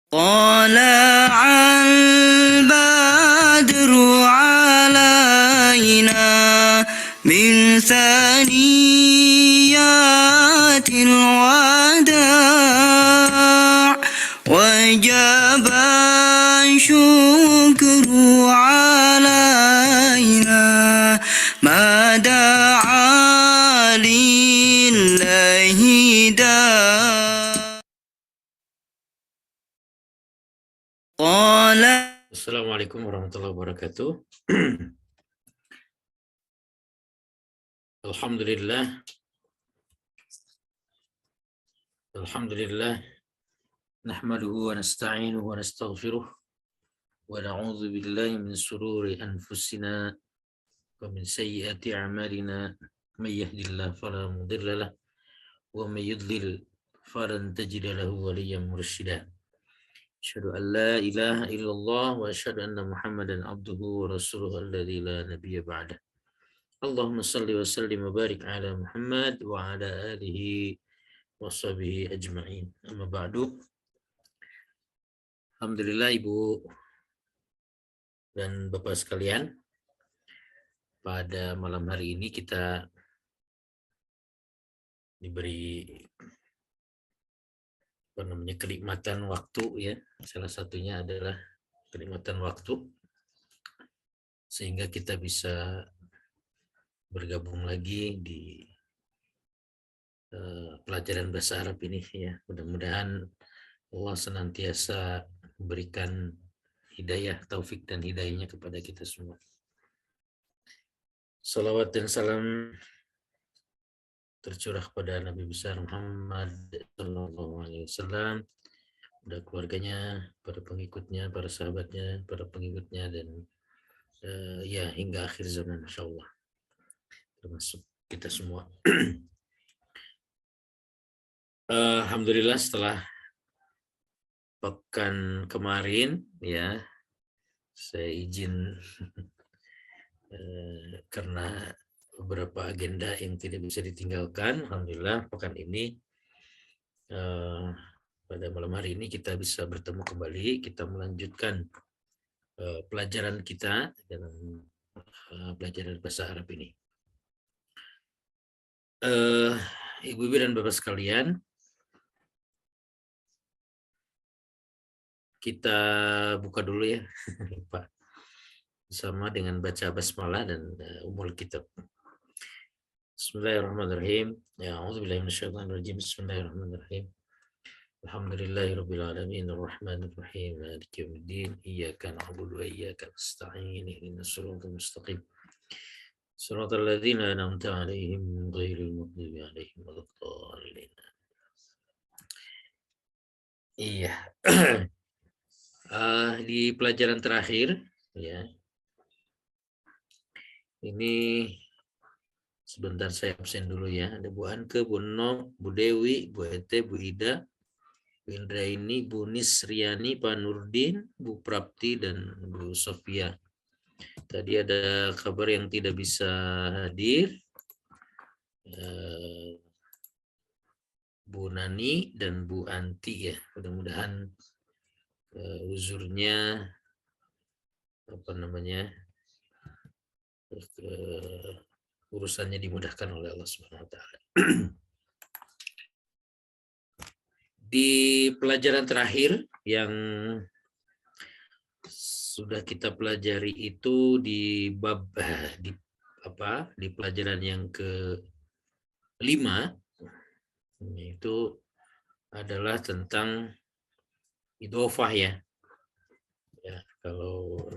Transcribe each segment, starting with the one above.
طلع البدر علينا من ثنيات الوداع وجب الشكر علينا ما دعا لله داع. Assalamualaikum warahmatullahi wabarakatuh. Alhamdulillah. Alhamdulillah. Nahmaduhu wa nasta'inuhu wa nastaghfiruh. Wa na'udzu billahi min sururi anfusina wa min sayyiati a'malina. May yahdihillahu fala mudilla lahu wa may yudlil falan tajida lahu waliyyan mursyida. Asyhadu an la ilaha illallah wa asyhadu anna Muhammadan abduhu wa rasuluhu alladzi la nabiyya ba'dah. Allahumma salli wa sallim wa barik ala Muhammad wa ala alihi wa sahbihi ajma'in. Amma ba'du. Alhamdulillah Ibu dan Bapak sekalian, pada malam hari ini kita diberi kenikmatan waktu ya. Salah satunya adalah kenikmatan waktu sehingga kita bisa bergabung lagi di pelajaran bahasa Arab ini ya. Mudah-mudahan Allah senantiasa memberikan hidayah, taufik dan hidayahnya kepada kita semua. Salawat dan salam tercurah kepada Nabi besar Muhammad SAW, pada keluarganya, para pengikutnya, para sahabatnya, para pengikutnya, dan ya hingga akhir zaman, Masya Allah, termasuk kita semua. Alhamdulillah setelah pekan kemarin ya, saya izin karena beberapa agenda yang tidak bisa ditinggalkan. Alhamdulillah pekan ini pada malam hari ini kita bisa bertemu kembali. Kita melanjutkan pelajaran kita dalam pelajaran bahasa Arab ini. Ibu-ibu dan bapak sekalian, kita buka dulu ya Pak, bersama dengan baca basmalah dan umul kitab. Bismillahirrahmanirrahim. Ya, a'udzubillahi minasyaitonir rajim. Bismillahirrahmanirrahim. Alhamdulillahirabbil alamin arrahmanir rahim maliki yaumiddin iyyaka na'budu wa iyyaka nasta'in ihdinas siratal mustaqim siratal ladzina an'amta 'alaihim ghairil maghdubi 'alaihim waladdallin. Iya. Di pelajaran terakhir ya. Ini sebentar saya absen dulu ya. Ada Bu Anke, Bu Nom, Bu Dewi, Bu Ete, Bu Ida, Bu Indraini, Bu Nisriani, Pak Nurdin, Bu Prapti, dan Bu Sofia. Tadi ada kabar yang tidak bisa hadir. Bu Nani dan Bu Anti ya. Mudah-mudahan uzurnya urusannya dimudahkan oleh Allah Subhanahu wa taala. Di pelajaran terakhir yang sudah kita pelajari itu di bab di pelajaran yang ke-5, itu adalah tentang idhofah ya. Ya, kalau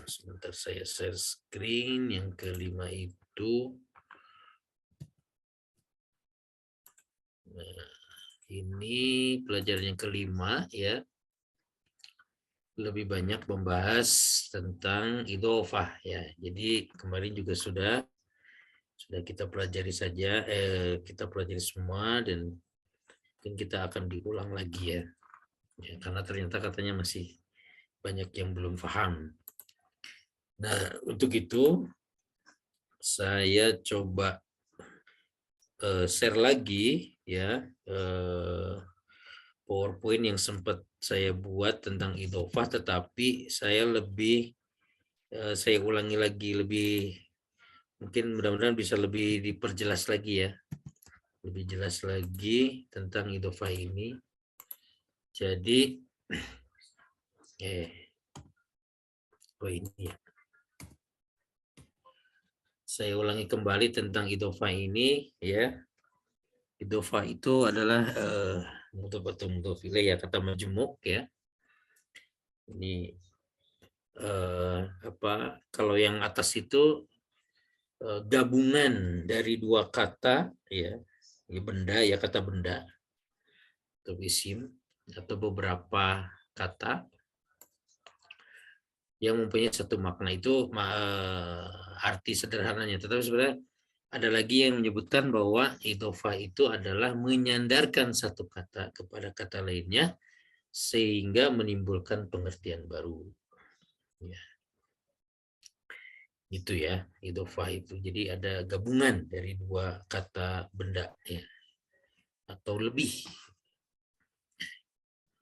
sebentar saya share screen yang ke-5 itu. Nah, ini pelajaran yang ke-5 ya. Lebih banyak membahas tentang idhofah ya. Jadi kemarin juga sudah kita pelajari saja, kita pelajari semua, dan mungkin kita akan diulang lagi ya. Ya, karena ternyata katanya masih banyak yang belum paham. Nah, untuk itu saya coba share lagi ya PowerPoint yang sempat saya buat tentang idhofah, tetapi saya ulangi lagi lebih, mungkin mudah-mudahan bisa lebih diperjelas lagi ya, lebih jelas lagi tentang idhofah ini. Jadi ini ya. Saya ulangi kembali tentang idhofah ini ya. Idhofah itu adalah mudhof atau mudhof ilaih ya, kata majmuk ya. Ini kalau yang atas itu gabungan dari dua kata ya, benda ya, kata benda atau isim atau beberapa kata yang mempunyai satu makna, itu arti sederhananya. Tetapi sebenarnya ada lagi yang menyebutkan bahwa idhofah itu adalah menyandarkan satu kata kepada kata lainnya sehingga menimbulkan pengertian baru. Ya. Itu ya, idhofah itu. Jadi ada gabungan dari dua kata benda ya, atau lebih.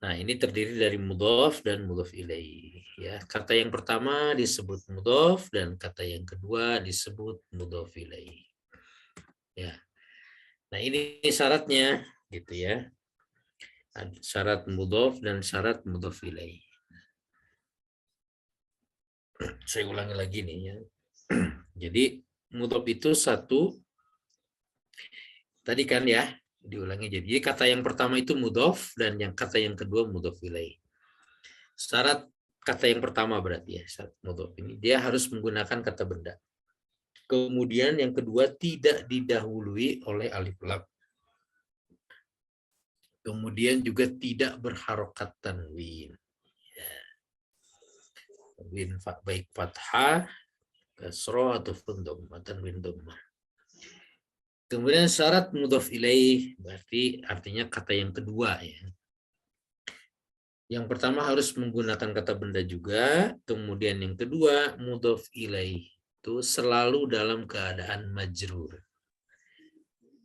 Nah, ini terdiri dari mudhof dan mudhof ilaih. Ya, kata yang pertama disebut mudhof dan kata yang kedua disebut mudhof ilaih. Ya. Nah, ini syaratnya gitu ya. Syarat mudhof dan syarat mudhof ilaih. Saya ulangi lagi nih ya. Jadi mudhof itu satu, tadi kan ya, diulangi. Jadi kata yang pertama itu mudhof dan yang kata yang kedua mudhof ilaih. Syarat kata yang pertama berarti ya, syarat mudhof ini dia harus menggunakan kata benda. Kemudian yang kedua tidak didahului oleh alif lam. Kemudian juga tidak berharokat tanwin. Ya. Tanwin baik fathah, kasroh ataupun dhammah, tanwin dhammah. Kemudian syarat mudhof ilaih berarti artinya kata yang kedua ya. Yang pertama harus menggunakan kata benda juga, kemudian yang kedua mudhof ilaih itu selalu dalam keadaan majrur.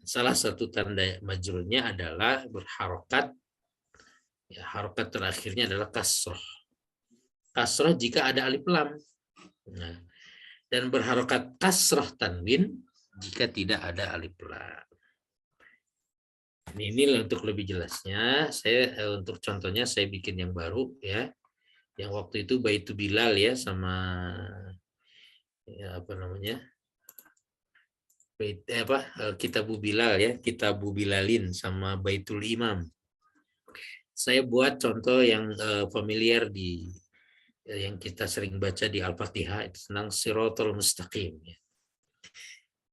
Salah satu tanda majrurnya adalah berharokat, ya, harokat terakhirnya adalah kasroh. Kasroh jika ada alif lam. Nah, dan berharokat kasroh tanwin jika tidak ada alif lam. Ini untuk lebih jelasnya, saya untuk contohnya saya bikin yang baru ya. Yang waktu itu Baitu Bilal ya, sama ya, Kitabu Bilal ya, Kitabu Bilalin sama Baitul Imam. Saya buat contoh yang familiar di yang kita sering baca di Al-Fatihah, itu tentang Siratul Mustaqim ya.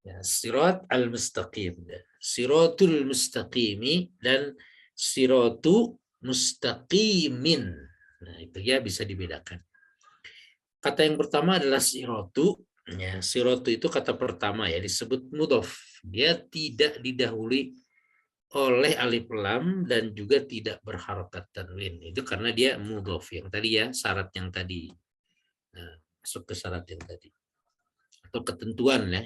Ya, Sirat al-Mustaqim, Siratul Mustaqimi dan Siratu Mustaqimin. Nah, itu ya bisa dibedakan. Kata yang pertama adalah siratu. Ya, siratu itu kata pertama ya, disebut mudhof. Dia tidak didahului oleh alif lam dan juga tidak berharokat tanwin. Itu karena dia mudhof yang tadi ya, syarat yang tadi. Nah, masuk ke syarat yang tadi. Atau ketentuan ya.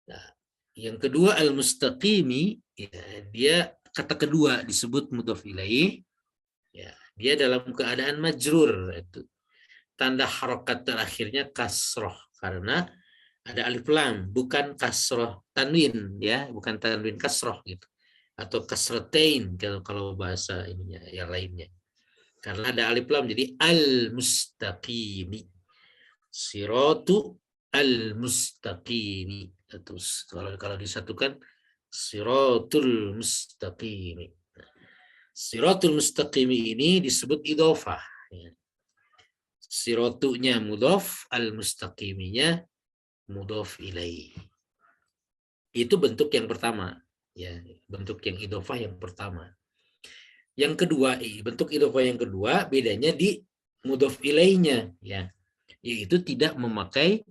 Nah, yang kedua al-mustaqimi, ya, dia kata kedua disebut mudhof ilaih. Ya, dia dalam keadaan majrur, itu tanda harokat terakhirnya kasroh karena ada alif lam, bukan kasroh tanwin ya, bukan tanwin kasroh gitu, atau kasrotain kalau bahasa ininya yang lainnya, karena ada alif lam jadi al mustaqimi, siratu al mustaqimi, atau kalau disatukan siratul mustaqimi. Siratul mustaqimi ini disebut idhofah ya. Sirotunya mudhof, al-mustaqiminya mudhof ilaih. Itu bentuk yang pertama, ya, bentuk yang idhofah yang pertama. Yang kedua, bentuk idhofah yang kedua bedanya di mudhof ilaihnya, ya, yaitu tidak memakai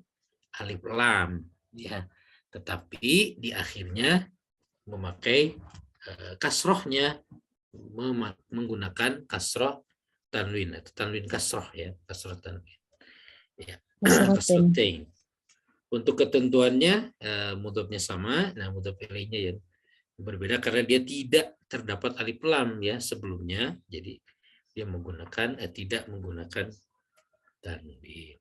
alif lam, ya, tetapi di akhirnya memakai kasrohnya, menggunakan kasroh tanwin atau tanwin kasroh ya, kasroh tanwin ya. Kasrotain. Untuk ketentuannya mudhofnya sama, nah mudhof ilaihnya ya Berbeda karena dia tidak terdapat alif lam ya sebelumnya, jadi dia menggunakan tidak menggunakan tanwin.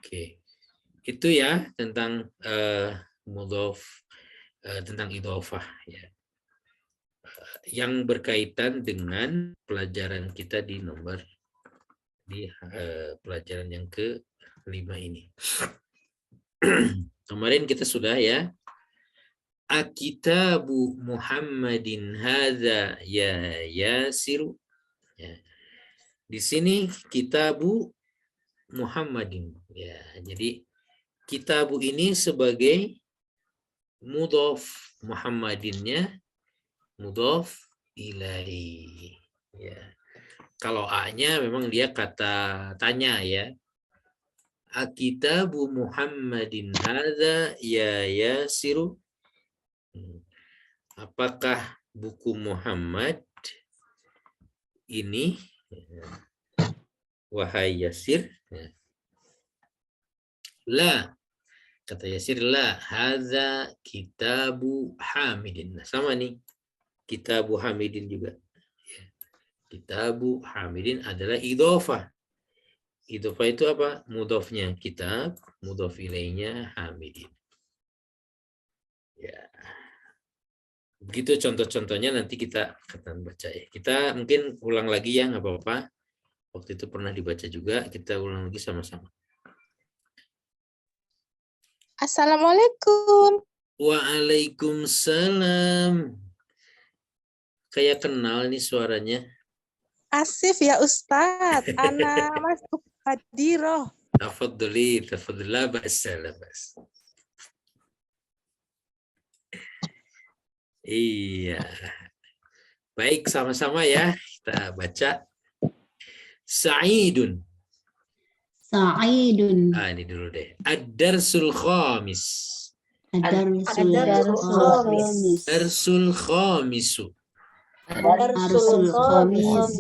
Oke, itu ya tentang mudhof, tentang idhofah ya. Yang berkaitan dengan pelajaran kita di nomor pelajaran yang ke-5 ini. Kemarin kita sudah ya, Akitabu Muhammadin hadza ya Yasiru. Ya. Di sini kitabu Muhammadin. Ya, jadi kitabu ini sebagai mudhof, Muhammadinnya mudhof ilahi. Ya. Kalau A-nya memang dia kata tanya ya. Akitabu Muhammadin hadza ya Yasiru. Apakah buku Muhammad ini, wahai Yasir? La, kata Yasir, la, hadza kitabu Hamidin. Nah, sama nih, kitabu Hamidin juga. Kitabu Hamidin adalah idhofah. Idhofah itu apa? Mudhofnya kitab, mudhof ilainya Hamidin. Ya. Begitu contoh-contohnya, nanti kita akan baca ya. Kita mungkin ulang lagi ya, nggak apa-apa. Waktu itu pernah dibaca juga, kita ulang lagi sama-sama. Assalamualaikum. Waalaikumsalam. Kayak kenal nih suaranya. Asif ya Ustadz. Ana masuk hadiroh. Tafadhali, la ba'sa, la ba'sa. Iya. Baik, sama-sama ya. Kita baca. Sa'idun. Sa'idun. Ini dulu deh. Ad-darsul khamis. Ad-darsul khamis. Darsul khamisu. Ad-darsul khamisun.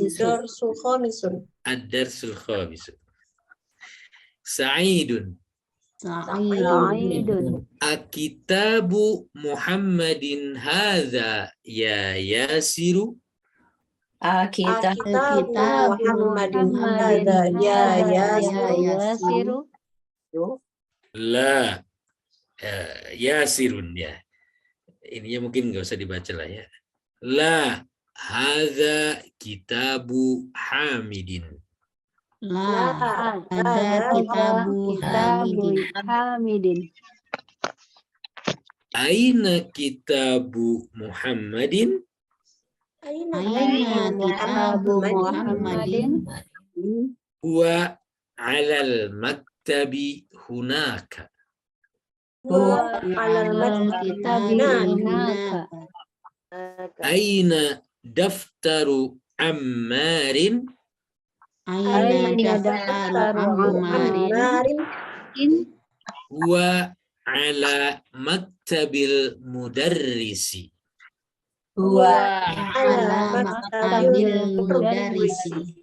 Ad-darsul khamisu. Sa'idun. Sa'idun. Akitabu Muhammadin hadza ya Yasiru. Akitabu Muhammadin hadza ya Yasiru. La, Yasirun ya. Ininya mungkin nggak usah dibaca lah ya. La, hadza kitabu Hamidin. La, ada kitabu Hamidin. Aina kitabu Muhammadin. Aina kitabu Muhammadin. Huwa alal maktabi hunaka. Huwa alal kitabi hunaka. Aina daftaru Ammarin. Aina daftaru Ammarin. Huwa ala maktabil mudarrisi. Huwa ala maktabil mudarrisi.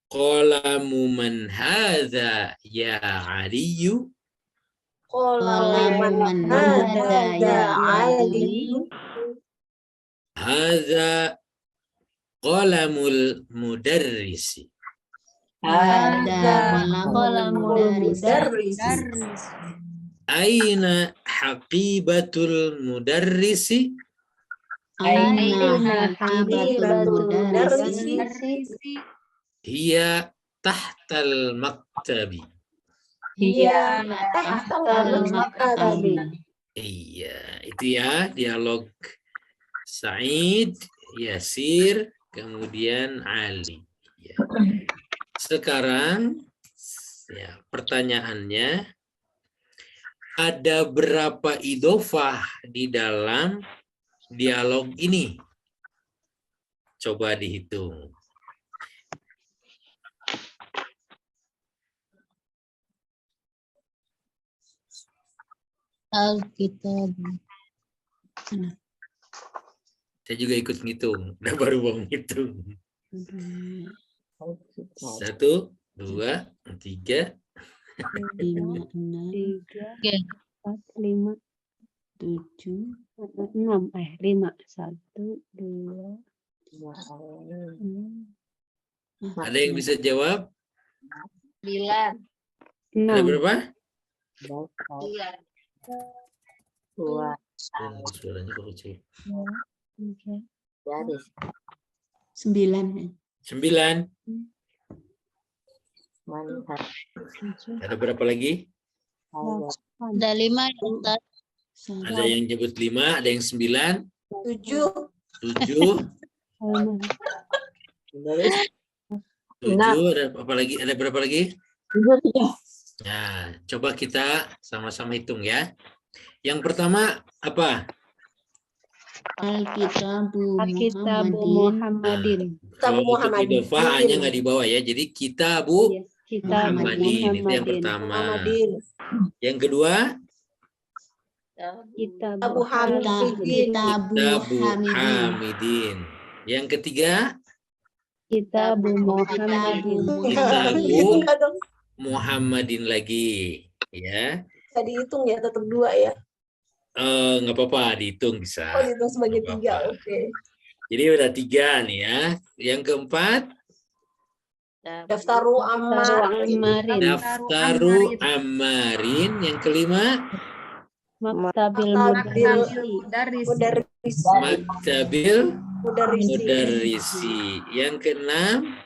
Qalamu man hadza ya Aliyu. Qalamu man hadza ya Aliyu. Hadza qalamul mudarrisi. Hadza qalamul mudarrisi. Aina haqibatul mudarrisi. Aina haqibatul mudarrisi. Hiya tahtal maktabi. Hiya tahtal maktabi. Iya, itu ya dialog Sa'id, Yasir, kemudian Ali. Ya. Sekarang ya, pertanyaannya, ada berapa idhofah di dalam dialog ini? Coba dihitung. Alkitab. Saya juga ikut ngitung, udah baru mau ngitung. 1, 2, 3, 5, 6, 4, 5, 7, 6, 5. 1, 2, 6, Ada yang bisa jawab? 9. Ada 6. berapa? 9. Suaranya kok kecil. 9. 9. Ada berapa lagi? Ada 5 Ustaz. Ada yang nyebut 5, ada yang 9, 7. 7, 7, ada apa lagi? Ada berapa lagi? Nah, coba kita sama-sama hitung ya. Yang pertama apa? Alkitabu Alkitabu Muhammadin. Kalau untuk Muhammadin. idhofah hanya nggak di bawah ya. Jadi kitabu Yes, Kitabu Muhammadin itu yang pertama. Muhammadin. Yang kedua Kitabu Abu Hamidin. Kitabu Kitabu Hamidin. Hamidin. Yang ketiga Kitabu Muhammadin. Kitabu Muhammadin lagi ya. Bisa dihitung ya, tetap 2 ya. Nggak apa-apa dihitung bisa. Oh, dihitung sebagai Nggak 3. apa-apa. Oke. Jadi udah 3 nih ya. Yang keempat Daftaru Ammar. Ammarin. Daftaru Ammarin. Yang kelima Maktabil Mudarrisi. Maktabil Mudarrisi. Mudarrisi. Yang keenam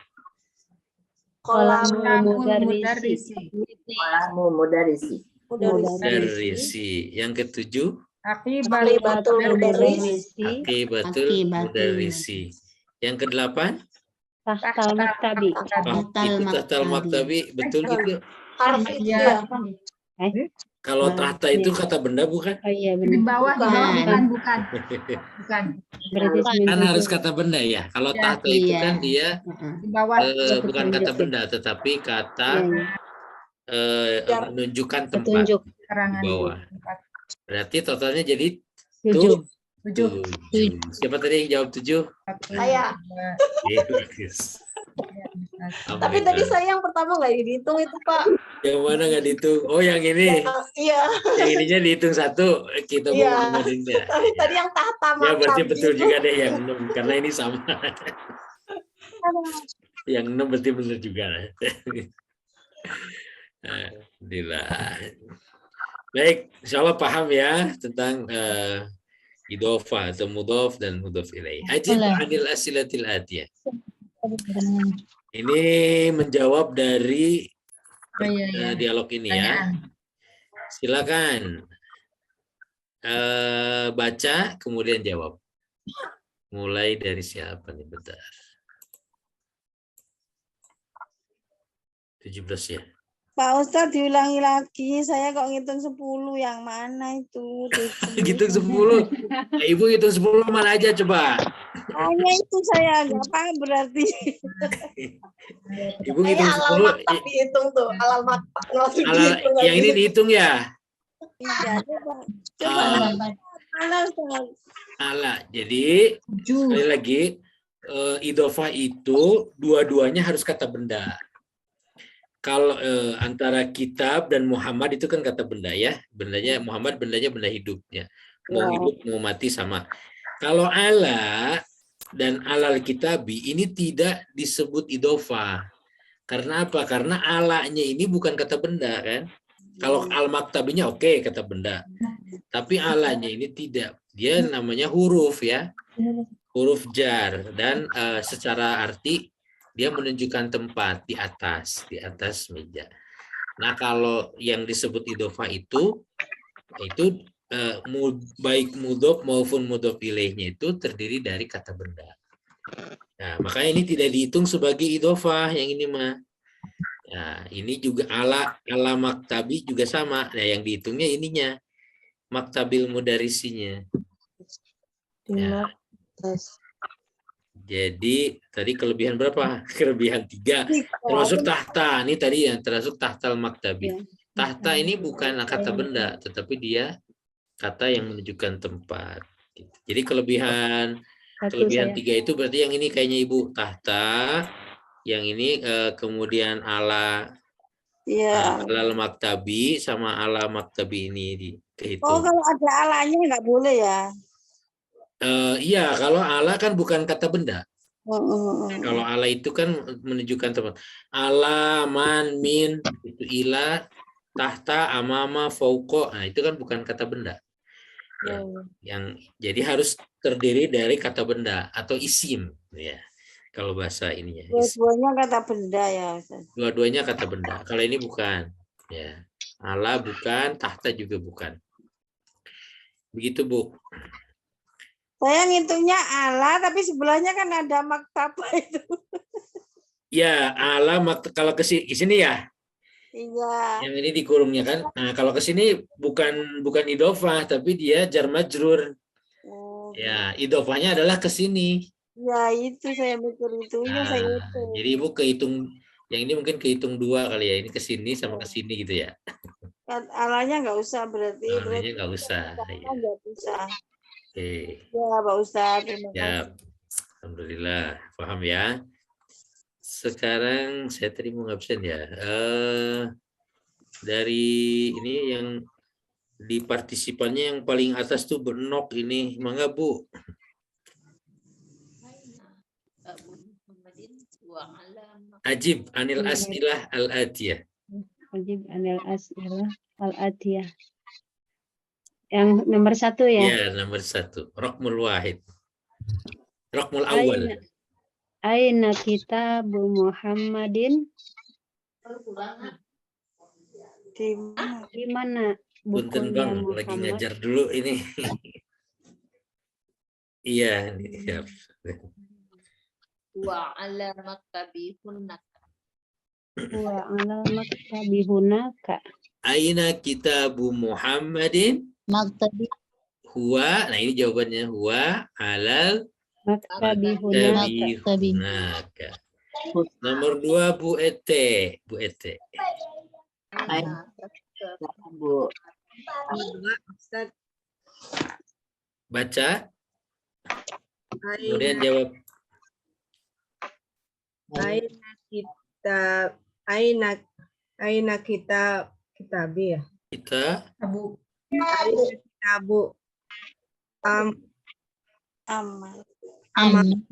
Kolam Mudarrisi. Mudarrisi. Yang ketujuh Aqibatul Mudarrisi. Akibatul Mudarrisi. Yang kedelapan Tahtal Maktabi. itu tahtal maktabi. Betul gitu. Harf itu ya. Kalau tahta itu kata benda bukan? Oh iya Di benar. bawah, bukan. Berarti Kan harus kata benda ya. Kalau Ya, tahta itu iya. kan dia Di bawah. bukan kata benda tetapi kata menunjukkan tempat Petunjuk. Keterangan di bawah. Berarti totalnya jadi 7. 7. Siapa tadi yang jawab 7? Saya. Yes. Tapi tadi saya yang pertama nggak dihitung itu, Pak. Yang mana nggak dihitung? Oh yang ini. Iya. Yang ininya dihitung 1. Kita Iya. Muhammadinnya. Tapi tadi yang tahta Ya berarti maktab betul itu. juga deh yang 6 karena ini sama. Yang 6 berarti benar juga. Alhamdulillah. Baik, insya Allah paham ya tentang idhofah atau mudhof dan mudhof ilaih. Ajib anil asilatil atiyah. Ini menjawab dari dialog ini ya. Silakan baca kemudian jawab. Mulai dari siapa nih, bentar. 17 ya. Pak Ustadz diulangi lagi, saya kok ngitung 10 yang mana itu? Gitu 10. Nah, Ibu hitung 10 mana aja coba. Hanya itu saya nggak paham berarti. Ibu hitung 10. Dihitung tuh, alal maktab. Yang ini dihitung ya. Iya, coba. Mana Ustaz? Ala. Jadi sekali lagi idhofah itu dua-duanya harus kata benda. Kalau antara kitab dan Muhammad itu kan kata benda ya. Bendanya Muhammad, bendanya benda hidupnya. Mau hidup mau mati sama. Kalau ala dan alal kitabi ini tidak disebut idhofah. Karena apa? Karena alanya ini bukan kata benda kan. Kalau al-maktabinya oke, kata benda. Tapi alanya ini tidak. Dia namanya huruf ya. Huruf jar. Dan secara arti dia menunjukkan tempat di atas meja. Nah, kalau yang disebut idhofah itu baik mudhof maupun mudhof ilaihnya itu terdiri dari kata benda. Nah, makanya ini tidak dihitung sebagai idhofah yang ini mah. Nah, ini juga ala maktabi juga sama. Nah, yang dihitungnya ininya maktabil mudarrisinya. Ya. Jadi tadi kelebihan berapa? Kelebihan 3. Termasuk tahta. Ini tadi yang termasuk tahtal maktabi. Tahta ini bukan kata benda, tetapi dia kata yang menunjukkan tempat. Jadi kelebihan 3 itu berarti yang ini kayaknya Ibu tahta, yang ini kemudian ala alal maktabi sama ala maktabi ini Oh, kehitung. kalau ada alanya nggak boleh ya? Iya, kalau ala kan bukan kata benda. Mm. Kalau ala itu kan menunjukkan tempat. Ala, man, min, itu ila, tahta, amama, fauko. Nah, itu kan bukan kata benda. Ya, yang jadi harus terdiri dari kata benda atau isim, ya. Kalau bahasa ininya, Dua-duanya kata benda ya, Ustaz. dua-duanya kata benda. Kalau ini bukan, ya. Ala bukan, tahta juga bukan. Begitu, Bu. Saya ngitungnya ala, tapi sebelahnya kan ada maktabah itu. Ya, ala kalau ke sini ya. Iya. Yang ini dikurungnya kan. Nah, kalau ke sini bukan idofah, tapi dia jar majrur. Oh, Ya, idofahnya adalah ke sini. ya itu saya mikir itunya saya Nah, hitung. jadi Ibu kehitung yang ini mungkin kehitung dua kali ya. Ini ke sini sama ke sini gitu ya. Alanya nggak usah berarti. Alanya nggak usah. Ya. Nggak usah. Oke. Ya, Pak Ustadz. Terima Ya, kasih. alhamdulillah. Paham ya. Sekarang saya tadi mau ngabsen ya. Dari ini yang di partisipannya yang paling atas tuh bernok ini. Mangga, Bu. Ajib anil as'ilah al-atiyah. Wajib anil as'ilah al-atiyah. Yang nomor 1 ya. Ya, nomor 1. Rokmul wahid. Rokmul awal. Aina kitabu Muhammadin? Di mana Punten bukunya Bang, lagi Muhammad? ngajar dulu ini. Iya, siap. Wa ala maktabi hunaka. Wa ala maktabi hunaka. Aina kitabu Muhammadin? Maktabi Huwa, nah ini jawabannya. Huwa alal Maktabi maktabi hunaka. hunaka. Nomor 2, Bu Ete. Bu Ete. Bu. Baca. Kemudian jawab. Aina kita kitabi ya. Kita Kitabu Ammarin.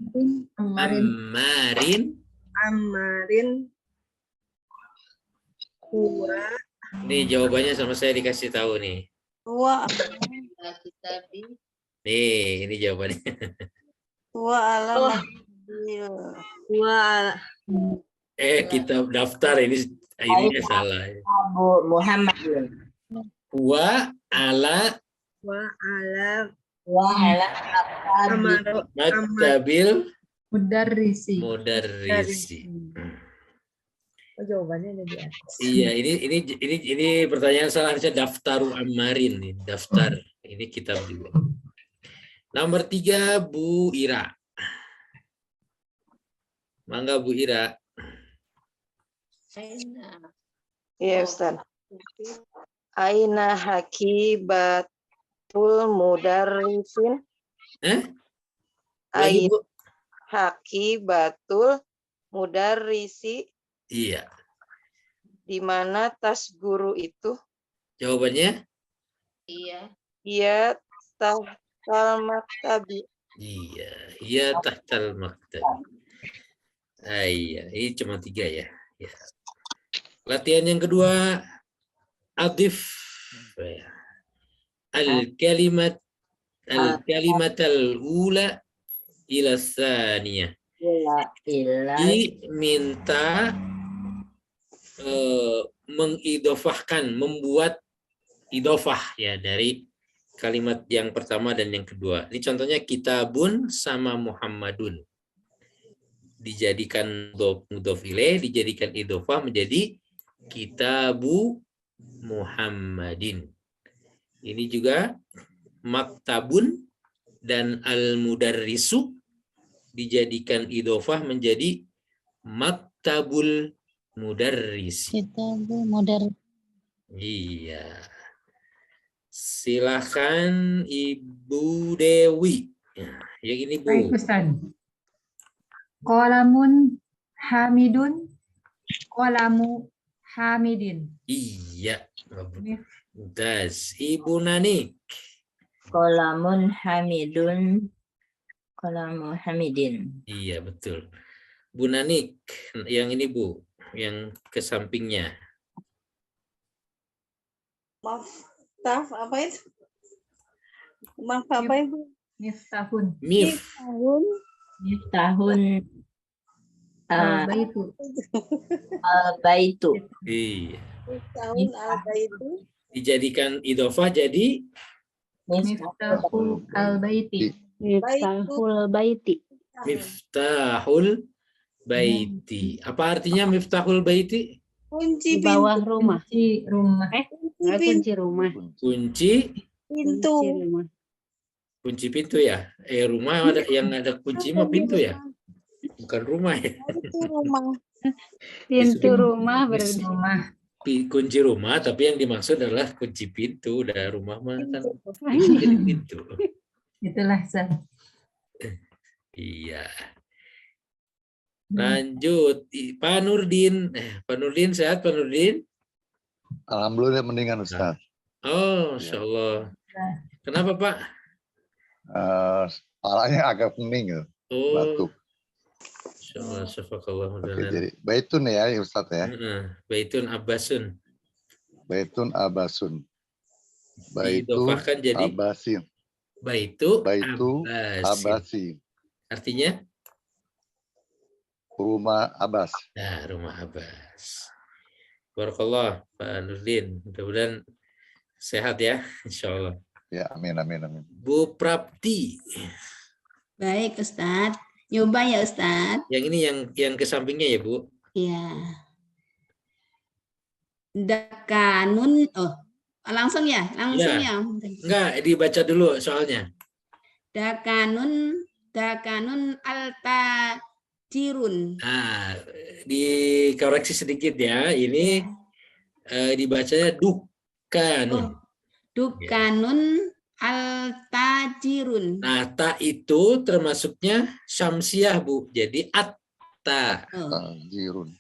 Amarin huwa Nih jawabannya sama saya dikasih tahu nih. Tua, Kitabi. Nih, ini jawabannya. tua ala huwa Kita daftar ini salah. Abu Muhammad Huwa ala wa ala maktabil Mudarrisi. mudarrisi. Oh, jawabannya ada di atas. Iya, ini pertanyaan salah, harusnya daftaru amarin nih, daftar. Ini kitab juga. Nomor 3, Bu Ira. Mangga Bu Ira. Iya, Ustaz. Aina hakibatul mudarrisin? Lagi, Bu? Hakibatul mudarrisi, Iya. di mana tas guru itu? Jawabannya? Iya. Ia tahtal maktabi. Iya, iya tahtal maktab. Iya, ini cuma 3 ya. Ya. Latihan yang kedua, adif al-kalimat al-ula ila tsaniyah. Diminta mengidofahkan, membuat idofah ya dari kalimat yang pertama dan yang kedua. Ini contohnya kitabun sama Muhammadun. Dijadikan mudhof ilaih, dijadikan idofah menjadi kitabu Muhammadin. Ini juga maktabun dan al-mudarrisu dijadikan idofah menjadi maktabul mudarrisi. Kitabu mudarrisi. Iya. Silakan Ibu Dewi. Yang ini Bu. Baik, Ustaz. Qalamun hamidun, qalamu hamidin. Iya. Ini Das. Ibu Nanik. Qalamun hamidun. Qalamu hamidin. Iya, betul. Bu Nanik, yang ini Bu, yang ke sampingnya. Maftaf apa itu? Maaf apa itu? Miftahun. Mif. Tahun Miftahun Al-baitu. al-baitu. Iya. tahun apa itu? Dijadikan idofah jadi Miftahu al-baiti. Miftahul baiti. Miftahul Baiti. Apa artinya Miftahul Baiti? Kunci Di bawah rumah. Kunci rumah. Nggak kunci rumah. Kunci pintu. Kunci rumah. kunci pintu ya. Rumah ada yang ada kunci mah pintu ya. Bukan rumah ya. Itu rumah. Pintu rumah berarti. Rumah. Kunci rumah, tapi yang dimaksud adalah kunci pintu. Dan rumah mah kan jadi pintu. Itulah San. Iya. Lanjut, Pak Nurdin. Pak Nurdin sehat, Pak Nurdin? Alhamdulillah mendingan Ustaz. Oh, Insya Allah. Kenapa Pak? Kepalanya agak pening gitu, Oh, batuk. Insya Allah, syafakallah. Oke, jadi baitun ya Ustaz ya. Baitun Abbasun. Baitun abasun. Baitu Diidofahkan jadi abasin. Baitu Baitu Abbasin. abasin. Artinya? Rumah Abbas. Nah, rumah Abbas. Barakallah, Pak Nurdin. Mudah-mudahan sehat ya, Insya Allah. Ya, amin, amin, amin. Bu Prapti. Baik, Ustadz. Nyoba ya, Ustadz. Yang ini yang ke sampingnya ya, Bu? Ya. Dakanun. Oh, langsung ya? Langsung ya. Enggak, dibaca dulu soalnya. Dakanun alta jirun. Nah, dikoreksi sedikit ya. Ini dibacanya dukanun. Dukanun altajirun. Nah, ta itu termasuknya syamsiah, Bu. Jadi atta. Tajirun.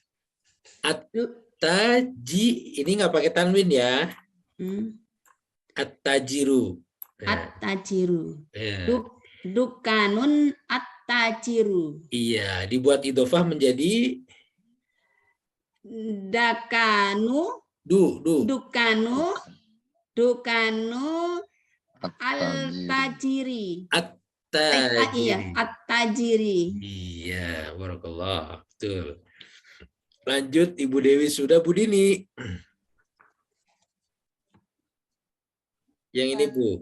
Attaji, ini nggak pakai tanwin ya. Attajiru. Attajiru. Ya. Dukanun attajiru. Iya, dibuat idofah menjadi Dakanu. Dukanu al-tajiri. Iya, at-tajiri. Iya, barakallah. Betul. Lanjut, Ibu Dewi sudah, Bu Dini. Yang ini, Bu.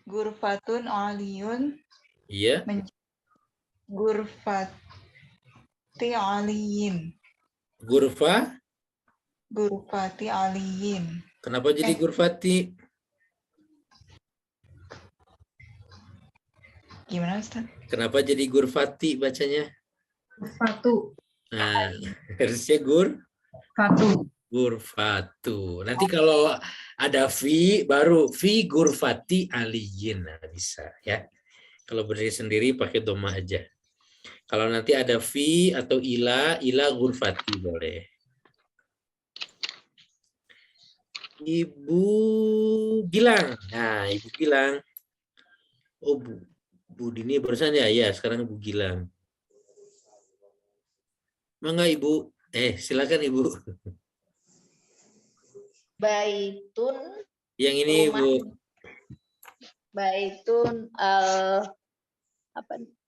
Gurfatun aliyun. Iya. Gurfati aliyin. Gurfati aliyin. Kenapa jadi Gurfati? Gimana Ustaz? Kenapa jadi Gurfati bacanya? Gurfatu. Nah, harusnya Gurfatu. Nanti kalau ada fi baru fi Gurfati aliyin. Nah, bisa ya. Kalau berdiri sendiri pakai doma aja. Kalau nanti ada fi atau ila Gurfati boleh. Ibu Gilang. Nah, Ibu Gilang. Oh, Bu Dini barusan ya? Ya, sekarang Ibu Gilang. Mangga Ibu. Silakan Ibu. Baitun. Yang ini rumah. Bu. Baitun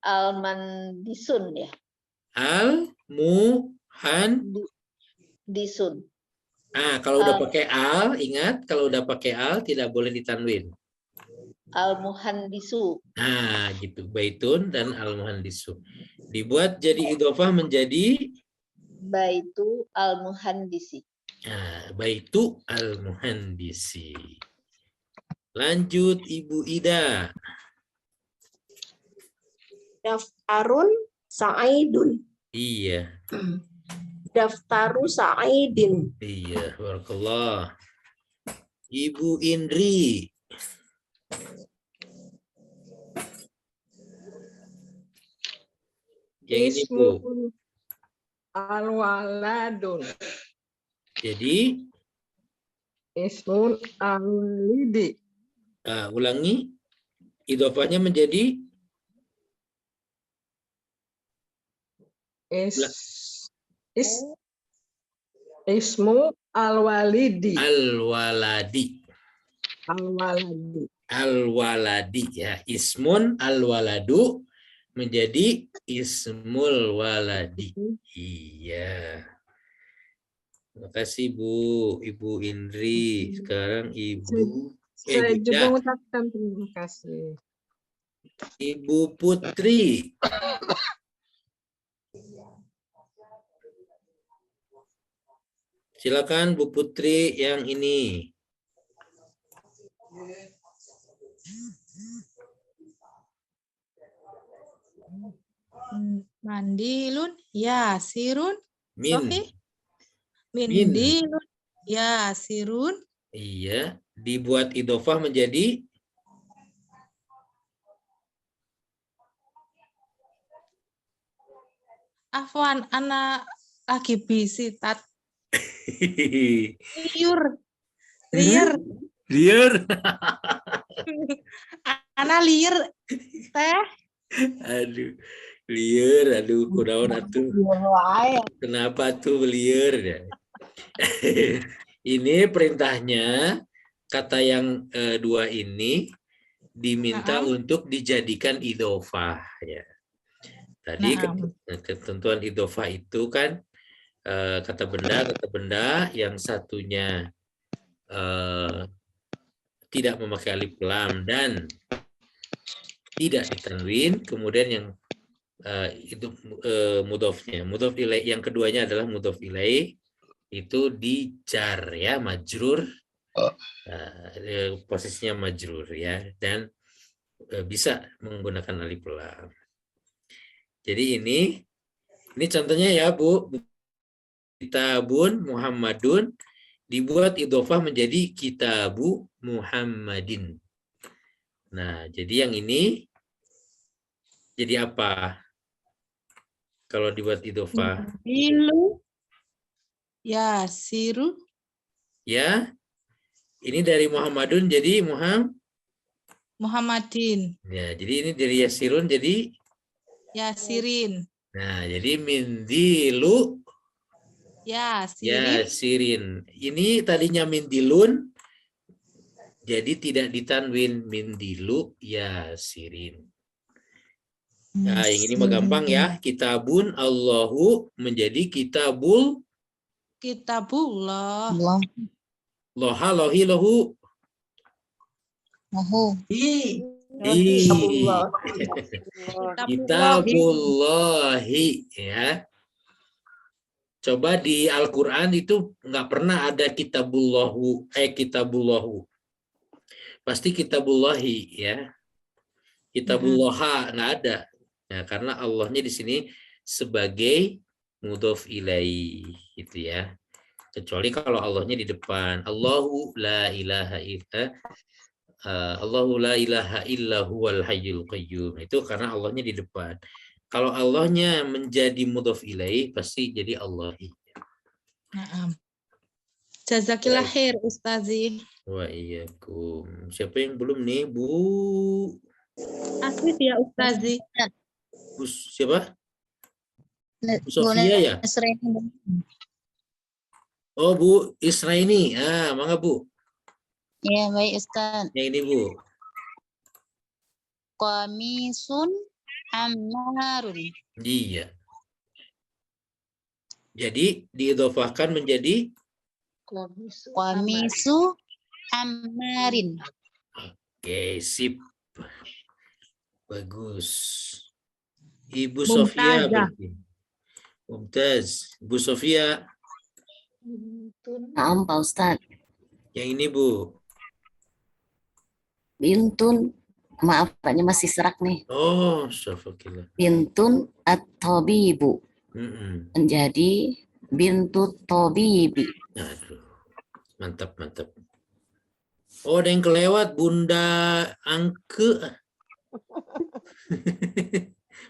al-mandisun ya. Al-muhan-disun. Kalau udah pakai al, ingat kalau udah pakai al tidak boleh ditanwin. Al-muhandisu. Nah, gitu. Baitun dan al-muhandisu. Dibuat jadi idofah menjadi Baitu al-muhandisi. Baitu al-muhandisi. Lanjut Ibu Ida. Daftarun Sa'idun. Iya. Daftaru Sa'idin. Iya, barakallah. Ibu Indri. Yang ini Bu. al-waladun. Jadi Ismun al-walidi. ulangi, idhofahnya menjadi Ismu al-walidi. al-waladi. Al-waladi. Al-waladi ya. Ismun al-waladu menjadi ismul waladi. Iya. Terima kasih Bu, Ibu Indri. Sekarang Ibu Saya juga ya, mengucapkan terima kasih. Ibu Putri. Silakan Bu Putri yang ini. Mandilun, yasirun, Min. Sofi. Mindilun, yasirun, Iya, dibuat idhofah menjadi afwan, anak lagi busy, tat. Liur, liur, liar. anak liur, teh. Aduh, liar, aduh, kunaon atuh. Kenapa tuh liar ya? Ini perintahnya, kata yang dua ini diminta untuk dijadikan idhofah ya. Tadi ketentuan idhofah itu kan kata benda yang satunya tidak memakai alif lam dan tidak ditanwin, kemudian yang itu mudhofnya. Mudhof ilaih yang keduanya adalah mudhof ilaih, itu dijar ya, majrur, posisinya majrur ya, dan bisa menggunakan alif lam. Jadi ini contohnya ya Bu, kitabun Muhammadun dibuat idhofah menjadi kitabu Muhammadin. Nah, jadi yang ini jadi apa? Kalau dibuat idhofah? Ilu, yasiru. Ya, ini dari Muhammadun jadi Muhammadin. Ya, jadi ini dari yasirun jadi Yasirin. Nah, jadi mindilu yasirin. Ini tadinya mindilun, jadi tidak ditanwin, mindilu yasirin. Nah, yang ini mah gampang ya. Kitabun Allahu menjadi kitabullah. Loha lohi lohu. Kitabullahi ya. Coba di Al-Quran itu nggak pernah ada kitabullahu, kitabullahu. Pasti kitabullahi ya. Kitabullaha nggak ada. Nah, karena Allahnya di sini sebagai mudhof ilaih gitu ya. Kecuali kalau Allahnya di depan. Allahu la ilaha illa huwal hayyul qayyum. Itu karena Allahnya di depan. Kalau Allahnya menjadi mudhof ilaih pasti jadi Allahi. Jazakillah khair Ustazi. Wa iyyakum. Siapa yang belum nih, Bu? Asif ya Ustazi. Bu siapa? Bu Sofia ya? Oh, Bu Israini. Mangga Bu. Ya, baik Ustaz. Yang ini Bu. Qamisun ammarun. Iya. Jadi diidhofahkan menjadi Qamisu ammarin. Oke, sip. Bagus. Ibu Sofia berarti. Mumtaz. Bu Sofia. Naam, Pak Ustadz. Yang ini Bu. Bintun, maaf Paknya masih serak nih. Oh, syafakillah. Bintun at-tabibu. Menjadi bintu tabibi. Aduh. Mantap, mantap. Oh, ada yang kelewat, Bunda Angke.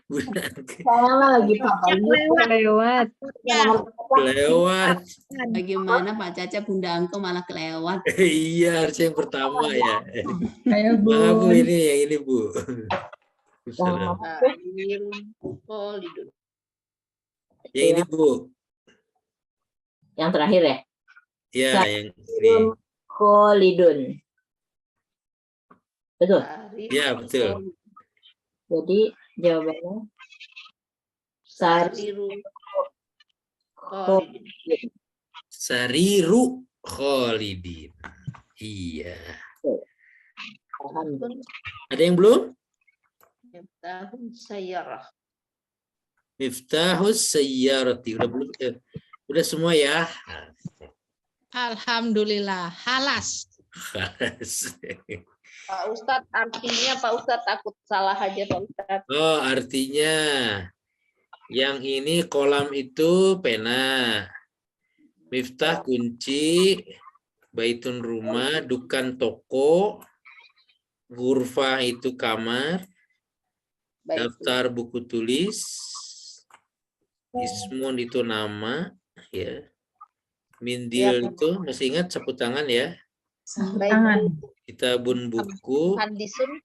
Bulan Salah lagi Pak. Kelewat. kelewat. Bagaimana Pak Caca Bunda Angko malah kelewat. Iya, harusnya yang pertama ya. Ayo Nah, Bu, Bun. ini yang ini, Bu. Yang Khalidun. Yang ini, Bu. Yang terakhir ya. Ya, Sa- yang ini. Khalidun. Betul. Ya, betul. Jadi jawabannya Sariru Khalidin. Sariru Khalidin. Iya. Ada yang belum? Miftahun sayyarah. Miftahus sayyarati. Udah belum? Udah semua ya. Alhamdulillah. Halas. Pak Ustadz, artinya Pak Ustadz takut salah aja Pak Ustadz. Oh, artinya yang ini kolam itu pena. Miftah kunci, baitun rumah, dukan toko, ghurfah itu kamar, daftar buku tulis, ismun itu nama, ya. Mindil itu masih ingat sapu tangan ya. tangan. Kitabun buku. Muhandisun.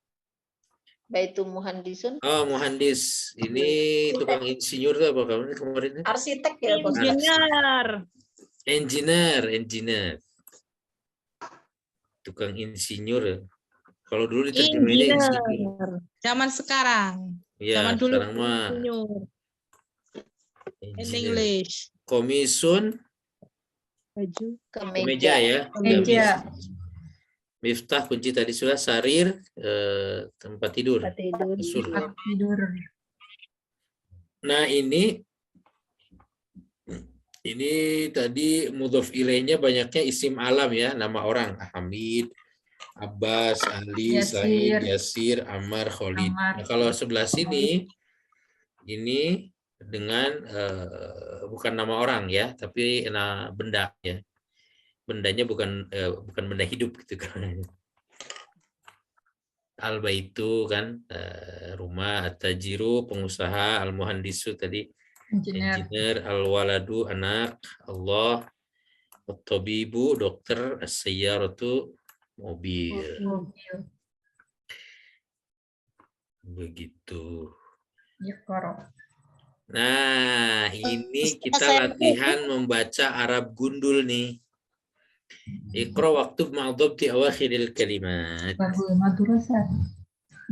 Baitu muhandisun. Oh, muhandis. Ini tukang insinyur tuh apa kamu kemarin? Arsitek ya Pak Ustadz. Engineer. Tukang insinyur. Kalau dulu diterjemahinnya insinyur. Zaman sekarang. Ya, Zaman dulu sekarang mah insinyur. In engineer. English. Komisun Baju. kemeja ya. Meja. Miftah kunci tadi sudah, sarir tempat tidur. Kasur. Tidur. Nah, ini tadi mudhof ilaihnya banyaknya isim alam ya, nama orang. Hamid, Abbas, Ali, Said, Yasir, Ammar, Khalid. Nah, kalau sebelah sini ini dengan bukan nama orang ya, tapi benda ya. Bendanya bukan benda hidup gitu kan. Al-baitu kan rumah, at-tajiru pengusaha, al-muhandisu tadi engineer, al-waladu anak, Allah, at-tabibu dokter, as-sayyaratu mobil. Begitu. Nah, ini kita latihan membaca Arab gundul nih. Iqra waktu ma'dhab di awakhiril kalimat. Babul madrasah.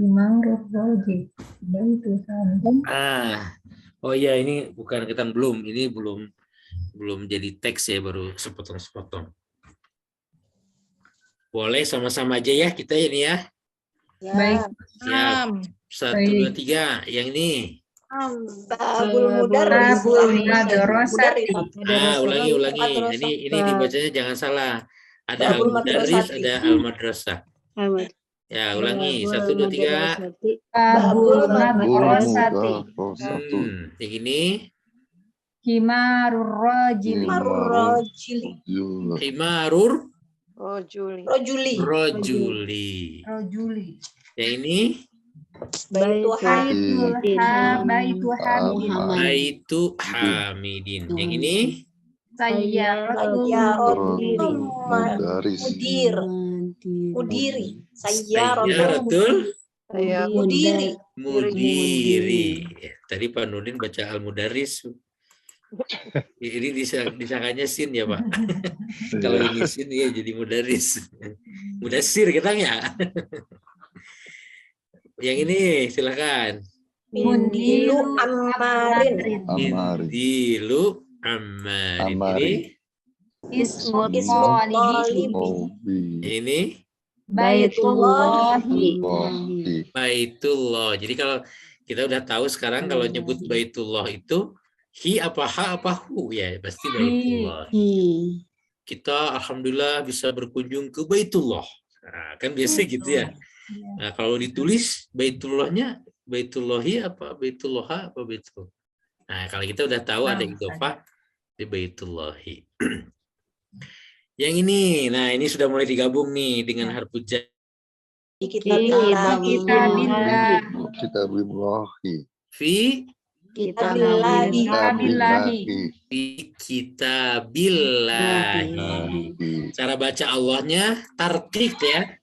Imam Roji. Baitu sandum. Oh iya, ini bukan kita belum. Ini belum jadi teks ya, baru sepotong-sepotong. Boleh sama-sama aja ya kita ini ya. Baik. Siap. 1, 2, 3. Yang ini. Babul mudarris. Ulangi. Ini dibacanya jangan salah. Ada al-mudarris, ada al-madrasah. Ya, ulangi. 1, 2, 3. Babul madrasati. Yang ini. Himarur rajili. Himarur Rojuli. rojuli. Yang ini. Baitu Hamidin. Yang ini. Mudiri. Sayyaratul Mudiri. Tadi Pak Nurdin baca al-mudarris. Ini disangkanya sin ya Pak. Kalau ini sin ya jadi mudarris. Mudasir kita ya. Yang ini silakan. Mundilu Ammarin. Mundilu Ammarin. Ini Ismut ini Baitullah. Jadi kalau kita udah tahu sekarang kalau nyebut Baitullah itu hi apa ha apa hu ya, pasti Baitullah. Kita alhamdulillah bisa berkunjung ke Baitullah. Nah, kan biasa gitu ya. Nah, kalau ditulis Baitullahnya Baitullahi apa Baitullaha apa Baitul. Nah, kalau kita udah tahu ada idhofah di Baitullahi. Yang ini, nah ini sudah mulai digabung nih dengan harfu jar. Kitabillahi. Fi Kitabillahi. fi kitabillahi. Cara baca Allahnya tarqiq ya.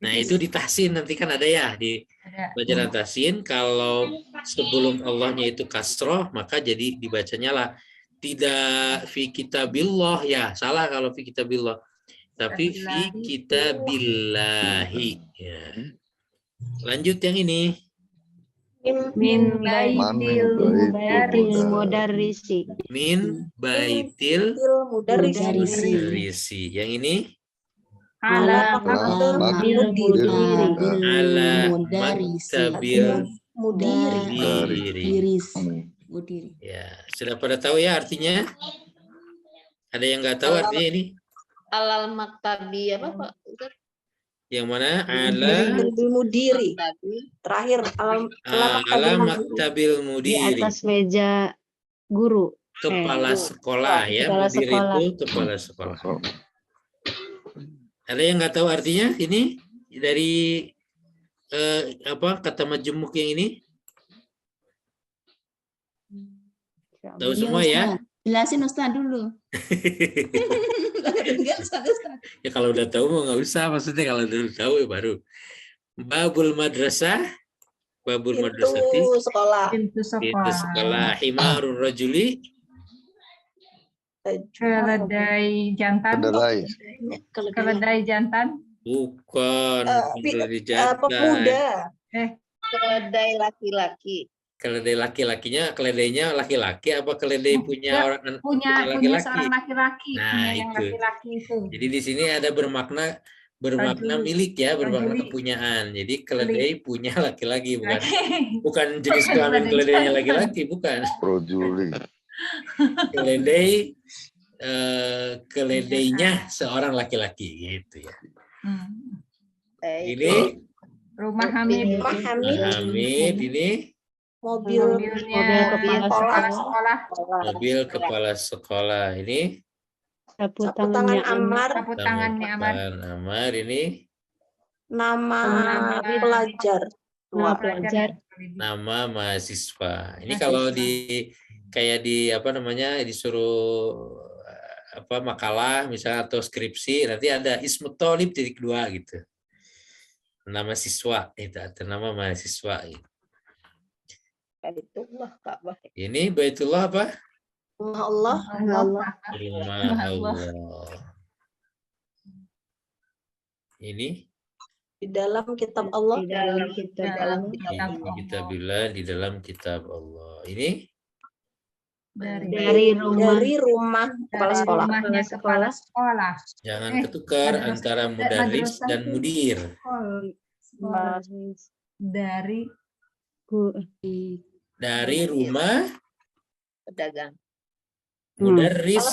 Nah, itu ditahsin nanti kan ada ya di bacaan tahsin. Kalau sebelum Allahnya itu kasroh, maka jadi dibacanya lah tidak fi kitabillah ya, salah kalau fi kitabillah. Tapi fi kitabillahi ya. Lanjut yang ini. Min baitil mudarrisi. Min baitil mudarrisi. Yang ini Ala maktabil mudiri. ala maktabil mudiri. Mudiri. Ya, sudah pada tahu ya artinya? Ada yang nggak tahu artinya ini? Alal maktabi apa Pak? Yang mana? Ala Mudiri. Terakhir ala maktabil Di mudiri. atas meja guru. Kepala sekolah ya. Kepala Mudir sekolah. itu kepala sekolah. Ada yang nggak tahu artinya ini dari apa kata majemuk yang ini? Tahu semua ya? Jelasin Ustaz dulu. Ya kalau udah tahu mau nggak usah, maksudnya kalau udah tahu ya baru. Babul madrasah, babul madrasati, sekolah. Pintu pintu sekolah, himarur rajuli, Keledai jantan. Keledai jantan. bukan keledai jantan. Pemuda. Keledai laki-laki. Keledai laki-lakinya, keledainya laki-laki apa keledai punya orang Punya seorang laki-laki. Nah, Punya yang itu. laki-laki itu. Jadi di sini ada bermakna milik ya, bermakna Rajuli. kepunyaan. Jadi keledai punya laki-laki, bukan jenis kelamin Keledai keledainya jantan. laki-laki, bukan. Projuli. Keledainya seorang laki-laki gitu ya. Eh, Ini Rumah Hamid. Hamid, ini Mobilnya kepala sekolah. mobil kepala sekolah. Ini Sapu Tangan tangannya Amar. Sapu tangannya Amar. Amar, ini Nama pelajar. Nama pelajar. nama mahasiswa. Ini kalau di kayak di apa namanya disuruh apa makalah misalnya atau skripsi nanti ada ismu tholib titik 2 gitu. Nama siswa itu atau nama mahasiswa. Baitullah Ka'bah. Ini Baitullah apa? Rumah Allah. Rumah Allah. Ini Di dalam kitab Allah. Di dalam kitab Allah. kita bilang di dalam kitab Allah. Ini Dari rumah Kepala sekolah. Rumahnya kepala sekolah. jangan ketukar antara mudaris dan mudir. Dari Dari rumah Pedagang. mudaris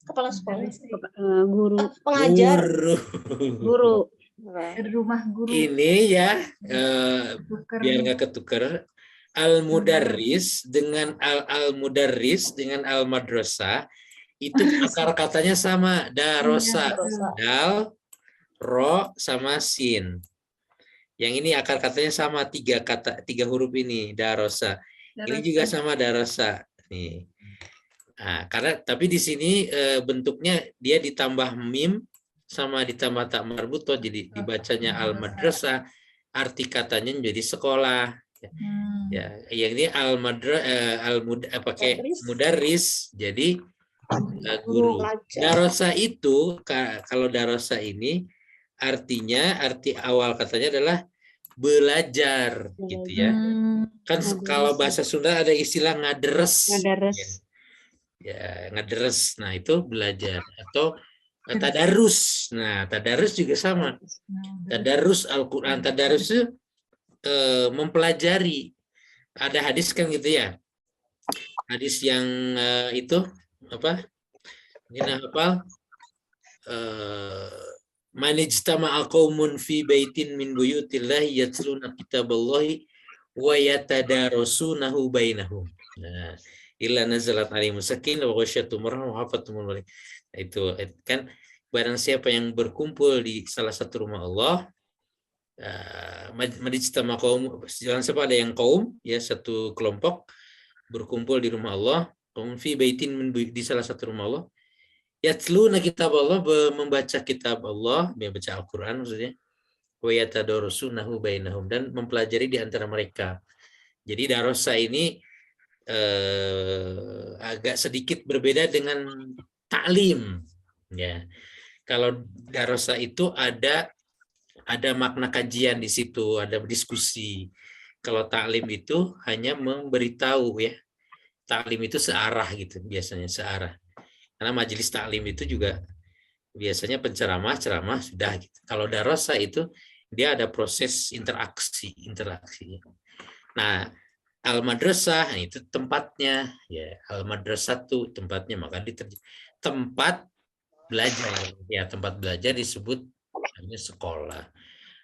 Kepala sekolah. Guru. Pengajar. Guru. Dari rumah guru. Ini ya Tuker. biar nggak ketukar al-mudarris dengan al-mudarris dengan al-madrasah itu akar katanya sama darosa dal ro sama sin. Yang ini akar katanya sama tiga huruf ini darosa. Ini juga sama darosa nih. Nah, karena tapi di sini bentuknya dia ditambah mim sama ditambah tak marbutoh jadi dibacanya al-madrasah arti katanya menjadi sekolah. Ya, yang ini pakai mudarris jadi guru. Darosa itu kalau darosa ini arti awal katanya adalah belajar gitu ya. Kan kalau bahasa Sunda ada istilah ngaderes. Ya, ngaderes. Nah, itu belajar atau tadarus. Nah, tadarus juga sama. Tadarus Al-Qur'an, tadarus itu mempelajari. Ada hadis kan gitu ya. Hadis yang itu apa? Ini hafal. Man ijtama'a qaumun fi baitin min buyutillahi yatluna kitaballahi wa yatadarasunahu bainahum. Nah, illa nazalat alaihim sakinah wa ghasyiatum rahmah wa hafatumul malaik. Itu kan barang siapa yang berkumpul di salah satu rumah Allah Majtama kaum, jangan sampai ada yang kaum ya, satu kelompok berkumpul di rumah Allah, fi baitin di salah satu rumah Allah, yatluna kitab Allah, membaca kitab Allah, membaca Al-Qur'an maksudnya, wa yatadarasunahu bainahum, dan mempelajari di antara mereka. Jadi darosa ini agak sedikit berbeda dengan taklim ya. Kalau darosa itu ada makna kajian di situ, ada diskusi. Kalau taklim itu hanya memberitahu ya. Taklim itu searah gitu, biasanya searah. Karena majelis taklim itu juga biasanya penceramah, ceramah sudah gitu. Kalau darosa itu dia ada proses interaksi. Nah, al-madrasah itu tempatnya ya, al-madrasah itu tempatnya, maka tempat belajar ya, tempat belajar disebut hanya sekolah.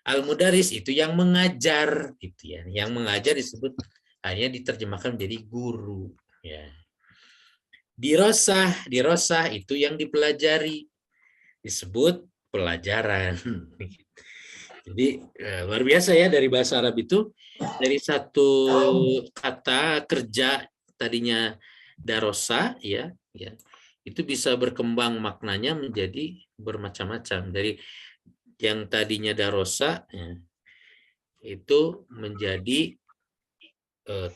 Al-mudaris itu yang mengajar gitu ya, yang mengajar disebut hanya diterjemahkan menjadi guru ya. Dirosah itu yang dipelajari disebut pelajaran. Jadi luar biasa ya, dari bahasa Arab itu, dari satu kata kerja tadinya darosa ya, itu bisa berkembang maknanya menjadi bermacam-macam. Dari yang tadinya darosa ya, itu menjadi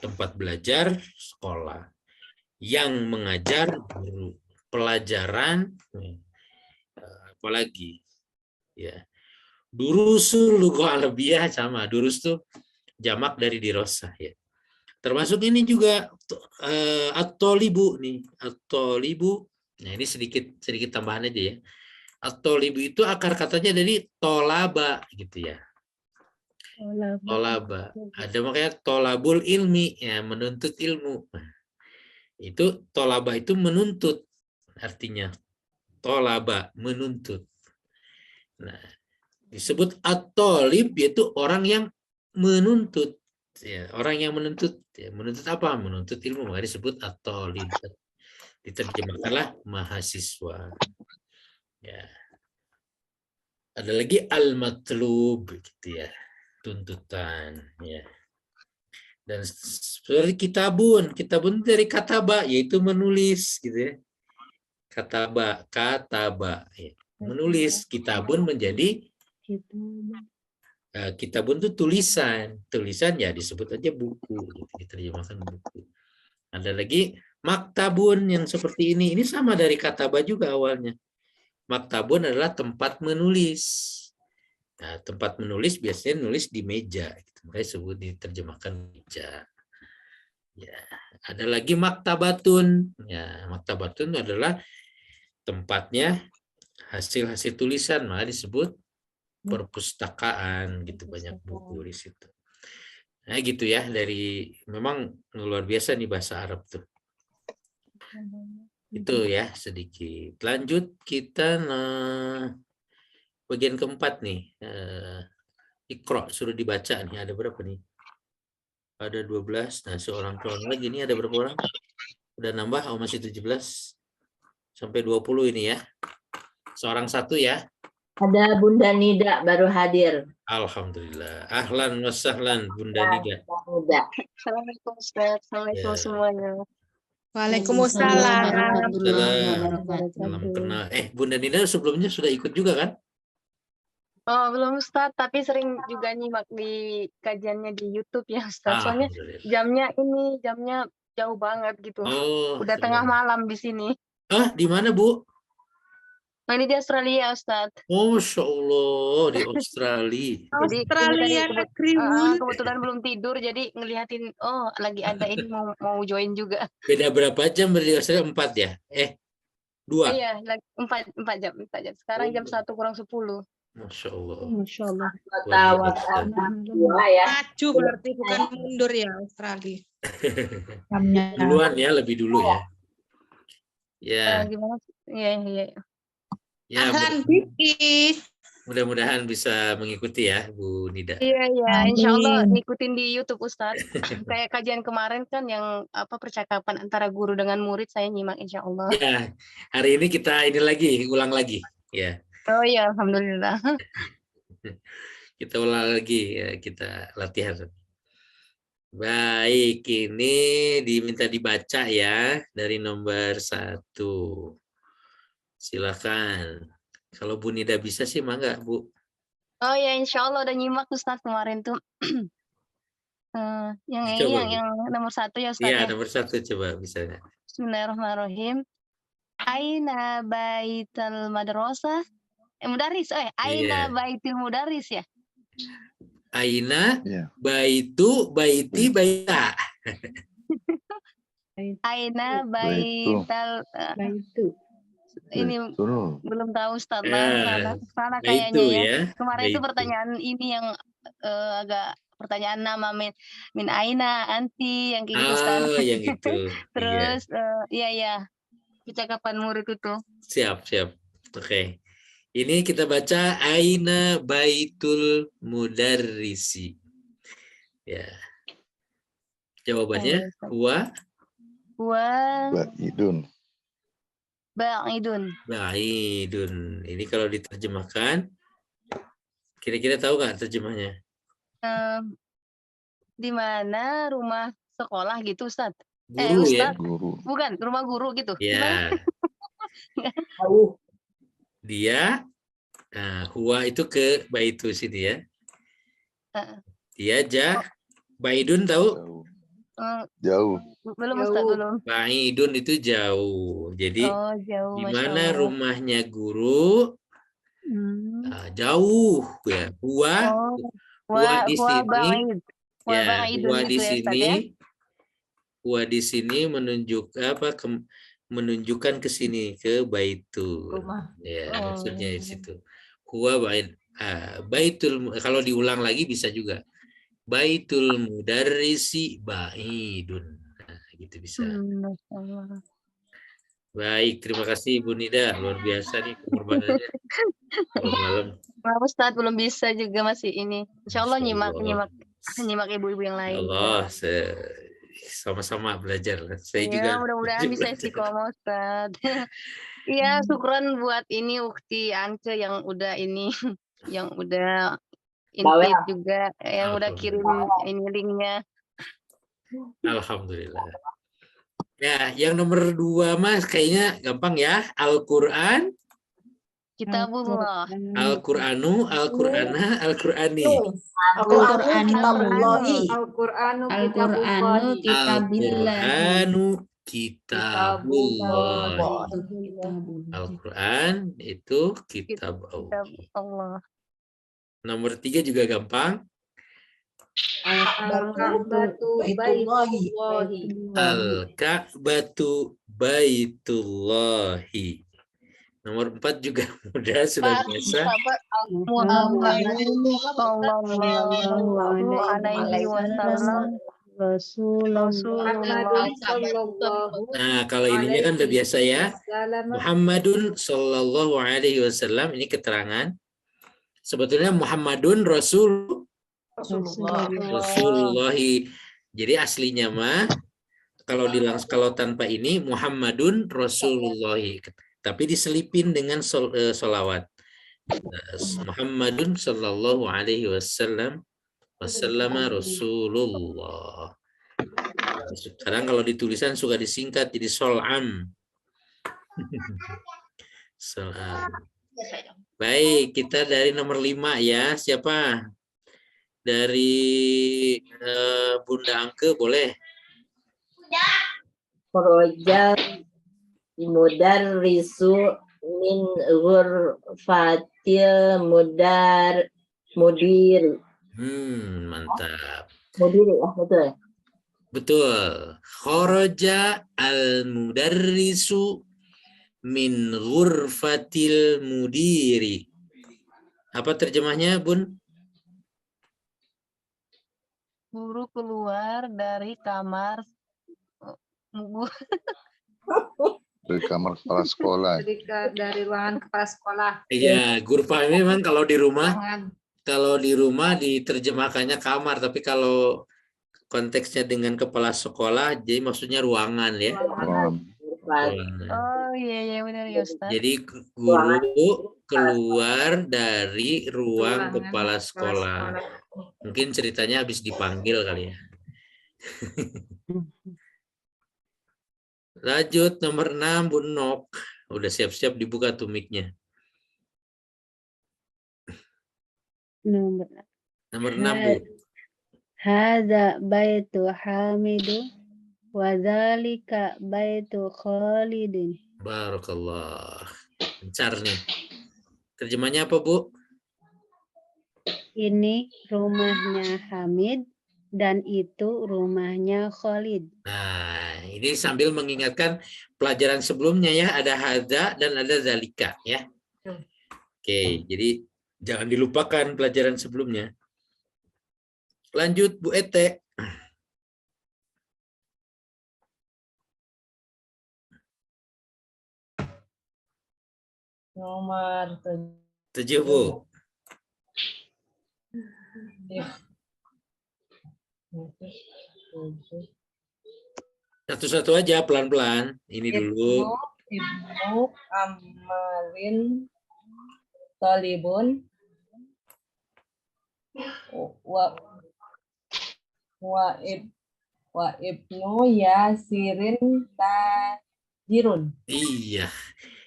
tempat belajar, sekolah, yang mengajar, guru, pelajaran, apalagi ya, durusul lughah arabiyah, sama durus tuh jamak dari dirosah ya. Termasuk ini juga at-thalibu nih, at-thalibu. Nah, ini sedikit tambahan aja ya. At-thalibu itu akar katanya dari tolaba gitu ya. Tolaba. Ada makanya tolabul ilmi ya, menuntut ilmu. Nah, itu tolaba itu menuntut, artinya tolaba menuntut. Nah, disebut at-thalib yaitu orang yang menuntut ya, orang yang menuntut ya, menuntut apa? Menuntut ilmu, maka disebut at-thalib. Diterjemahkanlah mahasiswa ya. Ada lagi al-matlub gitu ya, tuntutan ya. Dan seperti kitabun dari kataba, yaitu menulis gitu ya. Kataba ya. Menulis. Kitabun menjadi kitabun itu tulisan ya, disebut aja buku gitu, diterjemahkan buku. Ada lagi maktabun yang seperti ini sama dari kataba juga awalnya. Maktabun adalah tempat menulis. Nah, tempat menulis biasanya nulis di meja gitu. Makanya disebut, diterjemahkan meja. Ya, ada lagi maktabatun. Ya, maktabatun adalah tempatnya hasil-hasil tulisan, maka disebut perpustakaan gitu, banyak buku di situ. Nah, gitu ya, dari memang luar biasa nih bahasa Arab tuh. Itu ya sedikit. Lanjut kita bagian keempat nih. Iqra, suruh dibaca nih, ada berapa nih? Ada 12. Nah, seorang lagi nih, ada berapa orang? Udah nambah, masih 17. Sampai 20 ini ya. Seorang satu ya. Ada Bunda Nida baru hadir. Alhamdulillah. Ahlan wa sahlan Bunda Nida. Assalamualaikum Ustaz. Assalamualaikum semuanya. Waalaikumsalam. Salam kenal. Bunda Nida sebelumnya sudah ikut juga kan? Oh, belum Ustaz, tapi sering juga nyimak di kajiannya di YouTube ya Ustaz. Soalnya jamnya jauh banget gitu. Udah tengah malam di sini. Di mana, Bu? Ini di Australia, Ustaz. Oh, Masya Allah, di Australia. Jadi Australia kebetulan belum tidur, jadi ngeliatin, lagi ada ini mau join juga. Beda berapa jam di Australia? 4 ya? 2? Iya, 4 jam. Sekarang jam 1:50. Masya Allah. Masya Allah. Maju berarti bukan mundur ya Australia. Duluan ya, lebih dulu ya. Ya. Gimana? Iya. Ya, mudah-mudahan bisa mengikuti ya, Bu Nida. Iya, insya Allah ngikutin di YouTube Ustadz. Kayak kajian kemarin kan yang percakapan antara guru dengan murid, saya nyimak insya Allah. Ya, hari ini kita ulang lagi ya. Oh iya, alhamdulillah. Kita ulang lagi ya, kita latihan. Baik, ini diminta dibaca ya dari nomor 1. Silakan. Kalau Bu Nida bisa sih mangga, Bu. Oh ya, insya Allah udah nyimak Ustaz kemarin tuh. Yang ini Coba, Bu. yang nomor 1 ya Ustaz Iya, ya. nomor 1 coba misalnya. Bismillahirrahmanirrahim. Aina baitul madrasah. Mudaris, aina Iya. baitul mudaris ya. Aina, Iya. baitu, baiti, baita. Aina Baitu. baital Baitu. ini Betul. belum tahu Ustaz. Ya, Salah baitu kayaknya ya. ya. Kemarin itu Baitu. pertanyaan ini yang agak pertanyaan nama min aina anti yang kayak gitu Ustaz. Yang itu. Terus iya percakapan murid itu. Siap. Oke. Ini kita baca aina baitul mudarrisi. Ya. Jawabannya huwa Baidun. Ba'idun. baidun. Ini kalau diterjemahkan kira-kira tahu nggak terjemahnya? Di mana rumah sekolah gitu Ustaz? Guru ya. Ustaz. Guru. Bukan, rumah guru gitu. Ya. Dia huwa itu ke baitu sini ya. Dia baidun tahu? Jauh. Belum Ustaz, belum. Baidun itu jauh. Jadi Jauh, di Masya mana Allah. rumahnya guru jauh ya. Huwa di sini. Ba'id. Ya, Ba'idun huwa di gitu ya, Ustaz, sini. ya? Huwa di sini menunjukkan ke sini ke baitu. Ya, maksudnya di situ. Huwa baitul kalau diulang lagi bisa juga. Baitul mudarrisi baidun. Nah, gitu bisa. Baik, terima kasih Ibu Nida. Luar biasa nih pengorbanannya. Malam. Maaf Ustaz, belum bisa juga masih ini. Insya Allah nyimak ibu-ibu yang lain. Allah, sama-sama belajar. Saya juga. Mudah-mudahan bisa istiqomah Ustaz. Iya, syukran buat ini Ukti Ance yang udah ini, yang udah invite juga, yang udah kirim ini linknya. Alhamdulillah. Ya, yang nomor 2 Mas kayaknya gampang ya. Al-Quran, Kitabullah. Al-Quranu, Al-Qurana, Al-Qurani. Al-Qur'anu Kitabullah. Al-Quran itu kitab Allah. Nomor 3 juga gampang. Al-Ka'batu Baitullahi. Nomor 4 juga mudah, sudah biasa. Nah, kalau ininya kan udah biasa ya. Muhammadun sallallahu alaihi wasallam, ini keterangan. Sebetulnya Muhammadun Rasulullah. Jadi aslinya mah kalau tanpa ini Muhammadun Rasulullah, tapi diselipin dengan sholawat. Muhammadun sallallahu alaihi wasallam Rasulullah. Sekarang kalau ditulisan suka disingkat jadi sol'am. Sol'am. Baik, kita dari nomor 5 ya. Siapa? Dari Bunda Angke boleh. Kharaja mudarrisu min ghurfatil mudir. Mantap. Mudir ya, betul. Betul. Kharaja al-mudarrisu min ghurfatil mudiri. Apa terjemahnya, Bun? Guru keluar dari kamar Dari kamar kepala sekolah. Dari ruangan kepala sekolah. Iya, ghurfa ini memang kalau di rumah diterjemahkannya kamar, tapi kalau konteksnya dengan kepala sekolah, jadi maksudnya ruangan ya. Oh iya benar ya Ustaz. Jadi guru keluar dari ruang kepala sekolah. Mungkin ceritanya habis dipanggil kali ya. Lanjut nomor 6 Bu Nok. Udah siap-siap dibuka tuh mic-nya. Nomor 6 Bu. Hadza baitu Hamidu wa dzalika baitu Khalidin. Barakallah. Lancar nih. Terjemahnya apa Bu? Ini rumahnya Hamid dan itu rumahnya Khalid. Nah, ini sambil mengingatkan pelajaran sebelumnya ya, ada hadza dan ada zalika ya. Oke, jadi jangan dilupakan pelajaran sebelumnya. Lanjut Bu Ete. Nomor 7 Bu. Satu-satu aja pelan-pelan. Ini dulu. Ibnu Ammarin Talibun wa ibnu Yasirin Tajirun. Iya.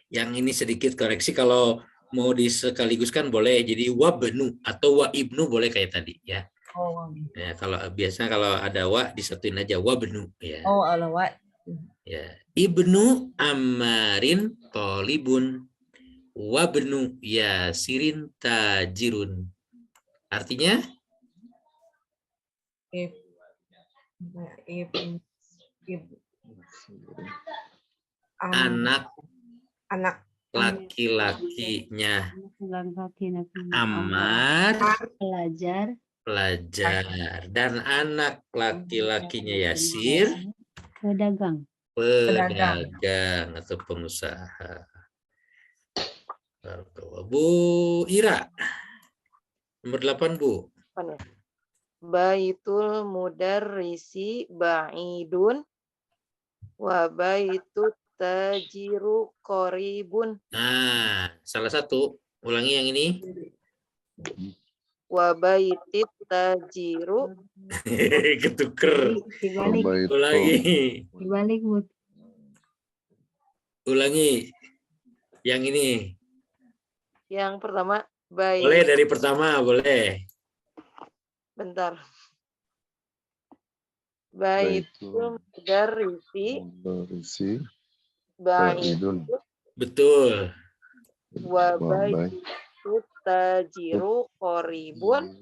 Yang ini sedikit koreksi kalau mau disekaligus kan boleh. Jadi wabnu atau wa ibnu boleh kayak tadi ya. Oh, Ya, kalau biasanya kalau ada wa disatuin aja wabnu ya. oh alawat. Ya. Ibnu Ammarin Talibun wabnu Yasirin Tajirun. Artinya anak laki-lakinya Ammar pelajar dan anak laki-lakinya Yasir pedagang atau pengusaha. Bu Ira nomor 8 Bu. Baitul mudarrisi ba'idun wa baitut tajiru qoribun. Nah, salah satu. Ulangi yang ini. Wa baitit tajiru. Ketuker. Ulangi. Dibalik Bu. Ulangi. Yang ini. Yang pertama bait. Boleh dari pertama, boleh. Bentar. Baitul mudarrisi ba'idun. Betul. Wa baitut tajiru qoribun.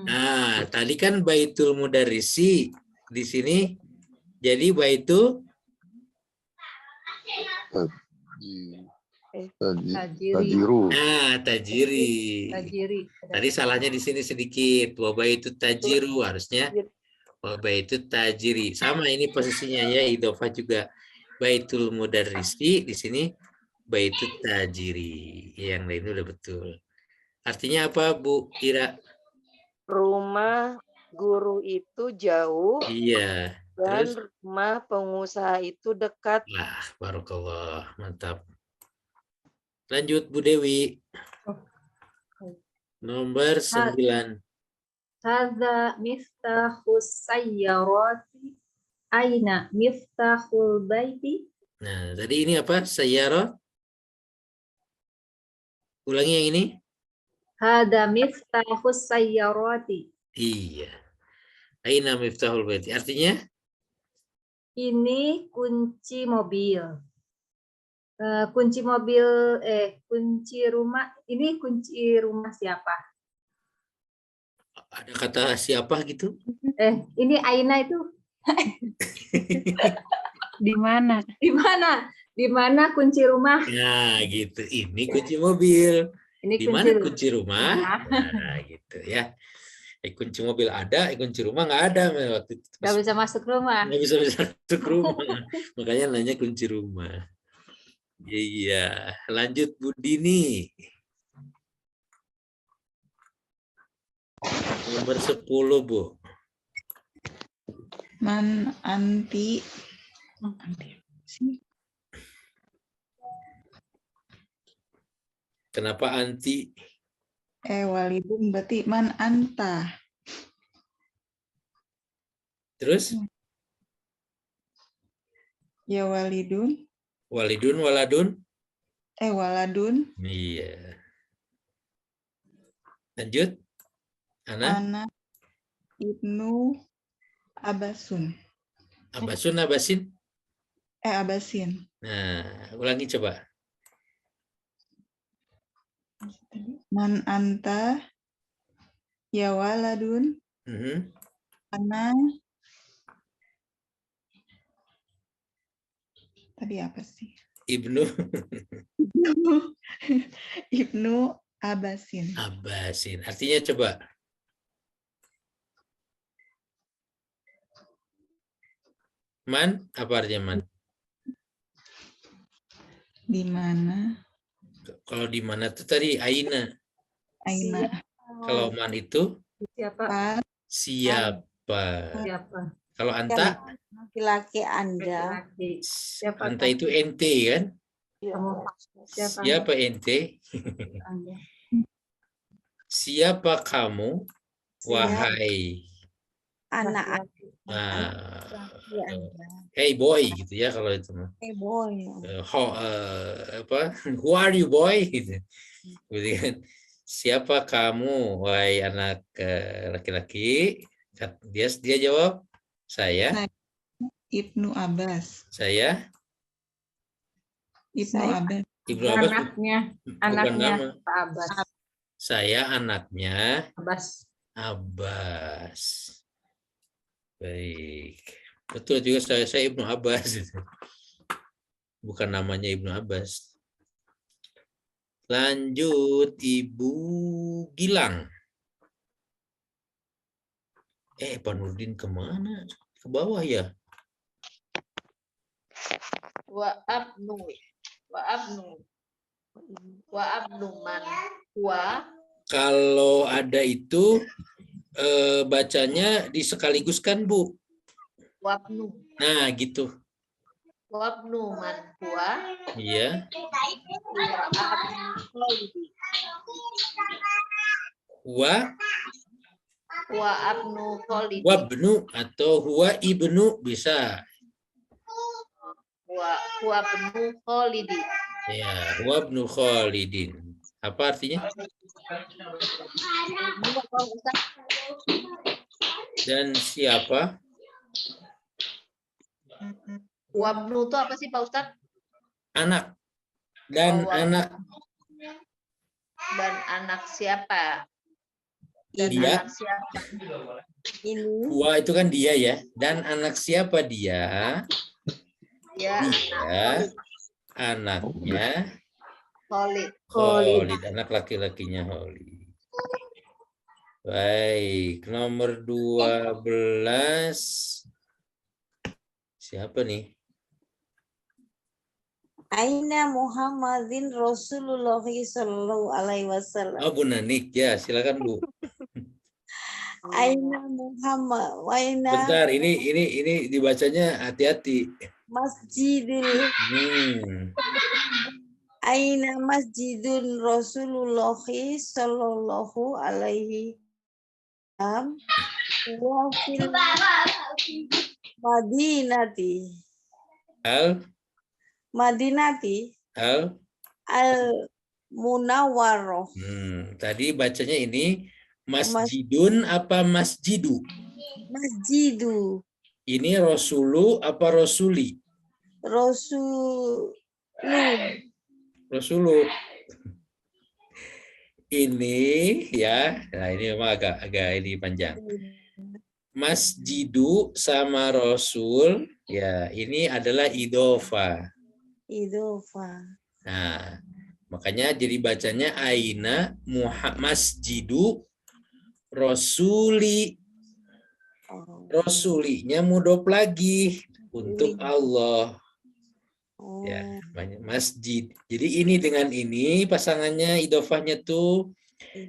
Nah, tadi kan baitul mudarrisi di sini jadi baitul Tajiru. Nah, tajiri. Tadi salahnya di sini sedikit. Wa baitul tajiru harusnya wa baitul tajiri. Sama ini posisinya ya, idhofah juga. Baitul mudarrisi di sini baitul tajiri. Yang lain udah betul. Artinya apa Bu Ira? Rumah guru itu jauh. Iya. Dan Terus? rumah pengusaha itu dekat. Nah, barakallah, mantap. Lanjut Bu Dewi. Nomor 9. Hadza miftahus sayyarati. Aina miftahul baiti. Nah, tadi ini apa? Sayyarah. Ulangi yang ini. Hadza miftahus sayyarati. Iya. Aina miftahul baiti. Artinya? Ini kunci mobil. Kunci rumah. Ini kunci rumah siapa? Ada kata siapa gitu? Ini Aina itu. Di mana? Di mana? Di mana kunci rumah? Nah, gitu. Ini kunci mobil. Ini di mana kunci rumah? Nah, gitu ya. Kunci mobil ada, kunci rumah nggak ada. Waktu itu Nggak bisa masuk rumah. nggak bisa masuk rumah. Makanya nanya kunci rumah. Iya. Lanjut Bu Dini. Nomor 10 Bu. Man anti Kenapa anti? Walidun berarti man anta. Terus? Ya walidun. Walidun, waladun? Waladun. Iya. Lanjut. Ana? Ana ibnu abasun. Abasun, abasin? Abasin. Nah, ulangi coba. Man anta ya waladun. Ana tadi apa sih? Ibnu. Ibnu abasin. Abasin. Artinya coba. Man, apa artinya man? Di mana? Kalau di mana itu tadi aina. Aina. Kalau man itu Siapa? siapa. Siapa? Kalau anta, Laki-laki Anda. Laki-laki. Siapa anta kamu? itu ente kan? Kamu siapa? Siapa ente? Anda. Siapa kamu, wahai Anak. hey boy gitu ya kalau itu mah. Hey boy. Who are you boy? Gitu. Gitu kan. Siapa kamu, wahai anak laki-laki? Dia jawab, saya. Ibnu Abbas. Saya. Ibnu Abbas. Ibnu Abbas. Anaknya Pak Abbas. Saya anaknya Abbas. Baik. Betul juga saya Ibnu Abbas. Bukan namanya Ibnu Abbas. Lanjut Ibu Gilang. Pak Nurdin kemana? Ke bawah ya? Wa abnu man wa. Kalau ada itu bacanya disekaligus-kan, Bu. Wabnu. Nah, gitu. Wabnu man wa. Iya. Wa abnu Khalid. Wabnu atau huwa ibnu bisa. Wa abnu Khalidi. Ya, wabnu Khalidin. Apa artinya? Dan siapa? Wabnu itu apa sih Pak Ustadz? Anak. Dan anak. Dan anak siapa? Dan Dia. anak siapa? Huwa itu kan dia ya. Dan anak siapa dia? Ya, dia anaknya Khalid. Khalid, anak laki-lakinya Khalid. Baik, nomor 12. Siapa nih? Aina Muhammadin Rasulullah sallallahu alaihi wasallam. Oh, Bu Nanik, ya silakan Bu. Aina Muhammad, Aina. Bentar, ini dibacanya hati-hati. Masjidil. Aina Masjidun Rasulullah sallallahu alaihi wasallam wa fil Madinati. Madinati. Al Munawwaroh. Tadi bacanya ini masjidun apa masjidu? Masjidu. Ini Rasulu apa Rasuli? Rasulu. Ini ya, nah ini memang agak ini panjang. Masjidu sama Rasul, ya ini adalah idofa. Nah, makanya jadi bacanya aina masjidu Rasuli. Rasulinya mudhof lagi untuk Allah. Ya, masjid. Jadi ini dengan ini pasangannya idofahnya tuh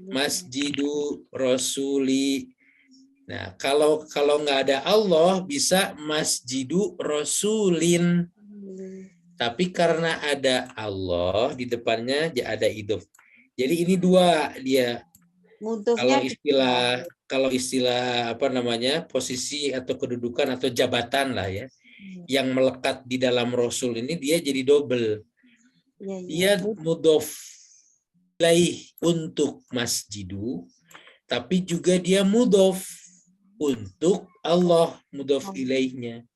masjidu Rasuli. Nah, kalau nggak ada Allah bisa masjidu Rasulin. Tapi karena ada Allah di depannya ada idof. Jadi ini dua dia. Mudofnya Kalau istilah apa namanya, posisi atau kedudukan atau jabatan lah ya, yang melekat di dalam Rasul ini dia jadi double. Dia mudhof ilaih untuk masjidu, tapi juga dia mudhof untuk Allah, mudhof ilaihnya.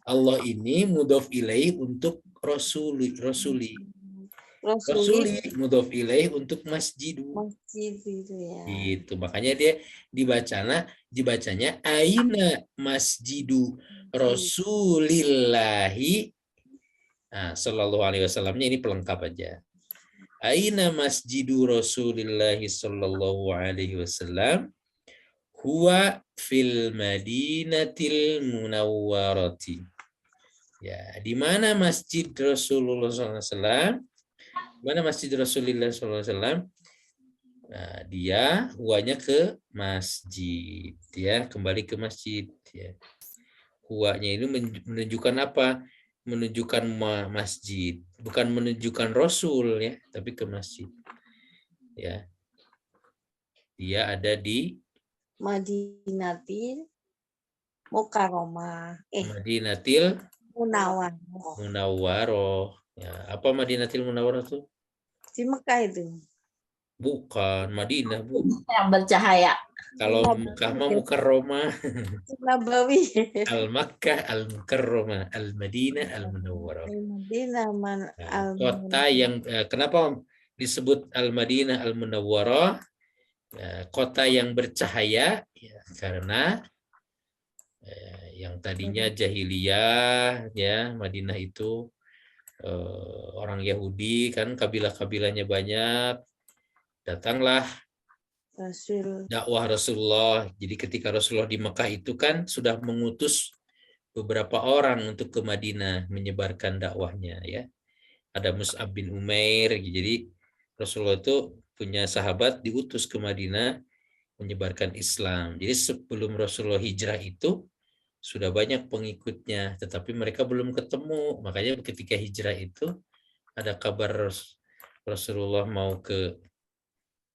Allah ini mudhof ilaih untuk Rasuli mudhof ilaih untuk masjidu. Masjid itu ya. Gitu. Makanya dia dibacanya aina masjidu Rasulillahi. Nah, sallallahu alaihi wasallamnya ini pelengkap aja. Aina masjidu Rasulillahi sallallahu alaihi wasallam huwa fil Madinatil Munawwarati. Ya, di mana masjid Rasulullah SAW? Mana masjid Rasulullah SAW? Nah, dia huanya ke masjid, ya, kembali ke masjid. Ya. Huanya ini menunjukkan apa? Menunjukkan masjid, bukan menunjukkan Rasul, ya, tapi ke masjid. Ya, dia ada di Madinatil Mukarramah. Madinatil Munawwarah. Ya, apa Madinatil Munawwarah tuh? Di Mekah itu. Bukan, Madinah, Bu. Yang bercahaya. Kalau Mekah mah Mukarramah. Nabawi. Al-Makkah, Al-Mukarramah, Al-Madinah, Al-Munawwarah. Madinah Kota yang kenapa disebut Al-Madinah Al-Munawwarah? Kota yang bercahaya, ya, karena yang tadinya jahiliyah, ya, Madinah itu orang Yahudi kan, kabilah-kabilahnya banyak, datanglah dakwah Rasulullah. Jadi ketika Rasulullah di Mekah itu kan sudah mengutus beberapa orang untuk ke Madinah menyebarkan dakwahnya, ya. Ada Mus'ab bin Umair. Jadi Rasulullah itu punya sahabat diutus ke Madinah menyebarkan Islam. Jadi sebelum Rasulullah hijrah itu sudah banyak pengikutnya, tetapi mereka belum ketemu. Makanya ketika hijrah itu ada kabar Rasulullah mau ke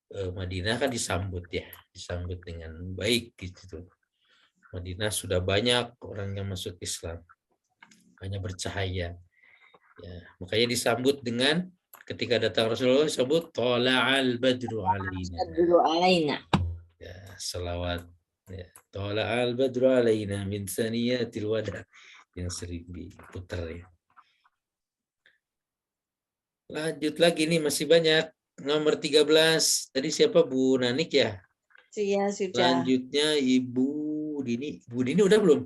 Madinah kan disambut, ya, disambut dengan baik gitu. Madinah sudah banyak orang yang masuk Islam, banyak bercahaya. Ya, makanya disambut dengan ketika datang Rasulullah disambut Tola'al Badru alaina. Ya, salawat. Ya, Tola'al Badru alaina min saniyatil wada yang sering diputar, ya. Lanjut lagi nih, masih banyak. Nomor 13. Tadi siapa, Bu Nanik ya? Iya, sudah. Selanjutnya Ibu Dini. Bu Dini udah belum?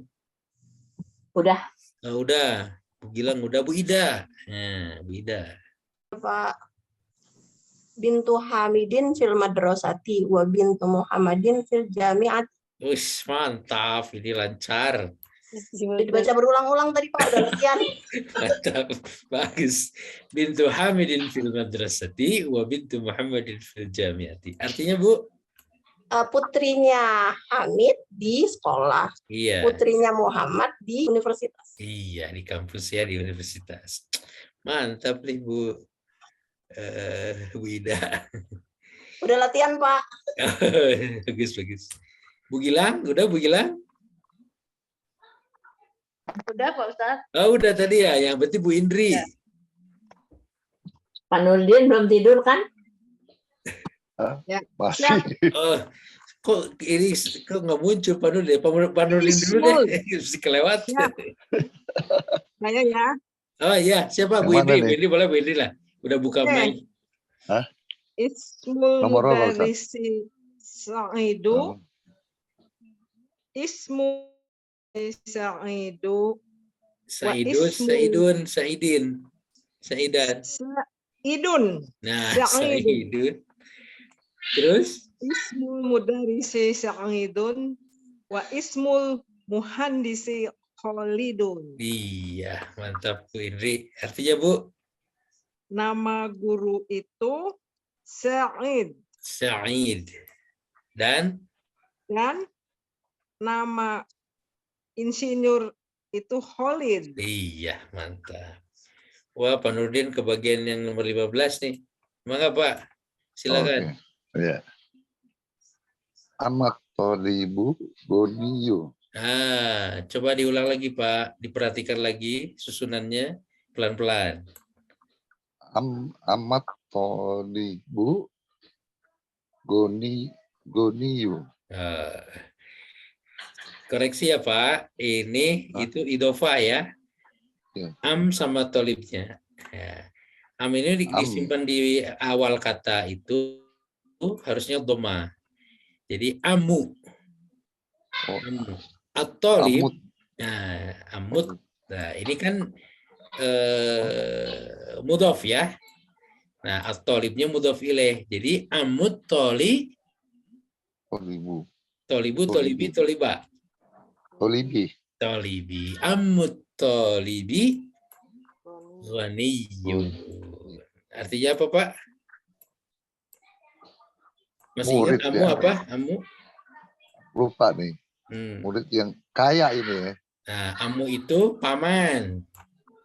Udah. Oh, udah. Bu Gilang udah. Bu Ida. Nah, Bu Ida. Pak bintu Hamidin fil madrasati wa bintu Muhammadin fil jami'at. Wih, mantap. Ini lancar. Dibaca berulang-ulang tadi Pak, udah latihan. Mantap. Bagus. Bintu Hamidin fil madrasati wa bintu Muhammadin fil jami'ati. Artinya, Bu? Putrinya Hamid di sekolah. Iya. Putrinya Muhammad di universitas. Iya, di kampus, ya, di universitas. Mantap nih, Bu. Bu Ida. Udah latihan, Pak. Bagus, bagus. Bu Gilang, udah Bu Gilang? Udah Pak Ustadz. Oh, udah tadi ya. Yang berarti Bu Indri. Ya. Pak Nurdin belum tidur kan? Ya. Masih. Oh, kok ini kok nggak muncul Pak Nurdin? Pak Nurdin dulu deh. Mesti kelewat. Ya. Saya ya. Oh iya, siapa? Bu Indri. Bu Indri boleh, Bu Indri lah. Udah buka mic. Hah? Ismul mudarrisi Sa'idu. Ismu Sa'idu. Saidun, Saidin. Saidan. Saidun. Nah, Saidun. Terus? Ismul mudarrisi Sa'idun wa ismul muhandisi Khalidun. Iya, mantap Bu Indri. Artinya, Bu? Nama guru itu Sa'id. Sa'id. Dan nama insinyur itu Khalid. Iya, mantap. Wah, Pak Nurdin kebagian yang nomor 15 nih. Mangga Pak, silakan. Oke. Ya. Amat tolibu goniyu. Coba diulang lagi Pak, diperhatikan lagi susunannya pelan-pelan. Amat tolibu goniyu. Koreksi ya Pak, ini itu idofa ya. Am sama tolibnya. Ya. Am ini disimpan di awal kata itu harusnya doma. Jadi amu. At-tolib. Nah, amut. Nah, ini kan mudhof ya. Nah, at-tolibnya mudhof ilaih. Jadi amut tolibu, tolibi, toliba. Tolibi. Amut tolibi ghaniyun. Artinya apa, Pak? Masih ingat amu ya? Apa? Amu? Lupa nih. Murid yang kaya ini ya. Nah, amu itu paman.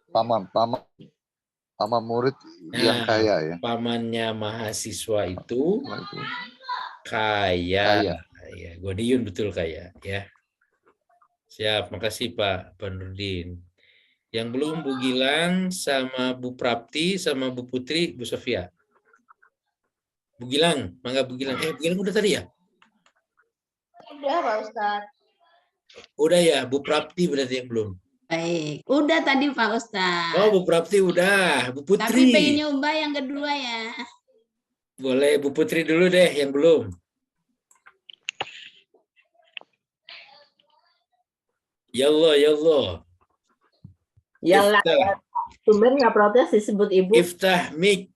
Paman murid yang kaya ya. Pamannya mahasiswa itu kaya. Ya, Ghaniyun betul kaya ya. Siap, makasih Pak Nurdin. Yang belum Bu Gilang sama Bu Prapti sama Bu Putri, Bu Sofia. Bu Gilang, mangga Bu Gilang. Bu Gilang udah tadi ya? Udah Pak Ustadz. Udah ya, Bu Prapti berarti yang belum. Baik, udah tadi Pak Ustadz. Oh, Bu Prapti udah. Bu Putri. Tapi pengen nyoba yang kedua ya. Boleh Bu Putri dulu deh yang belum. Ya Allah, ya Allah. Ya Allah, tumben nggak protes disebut ibu. Iftah mic.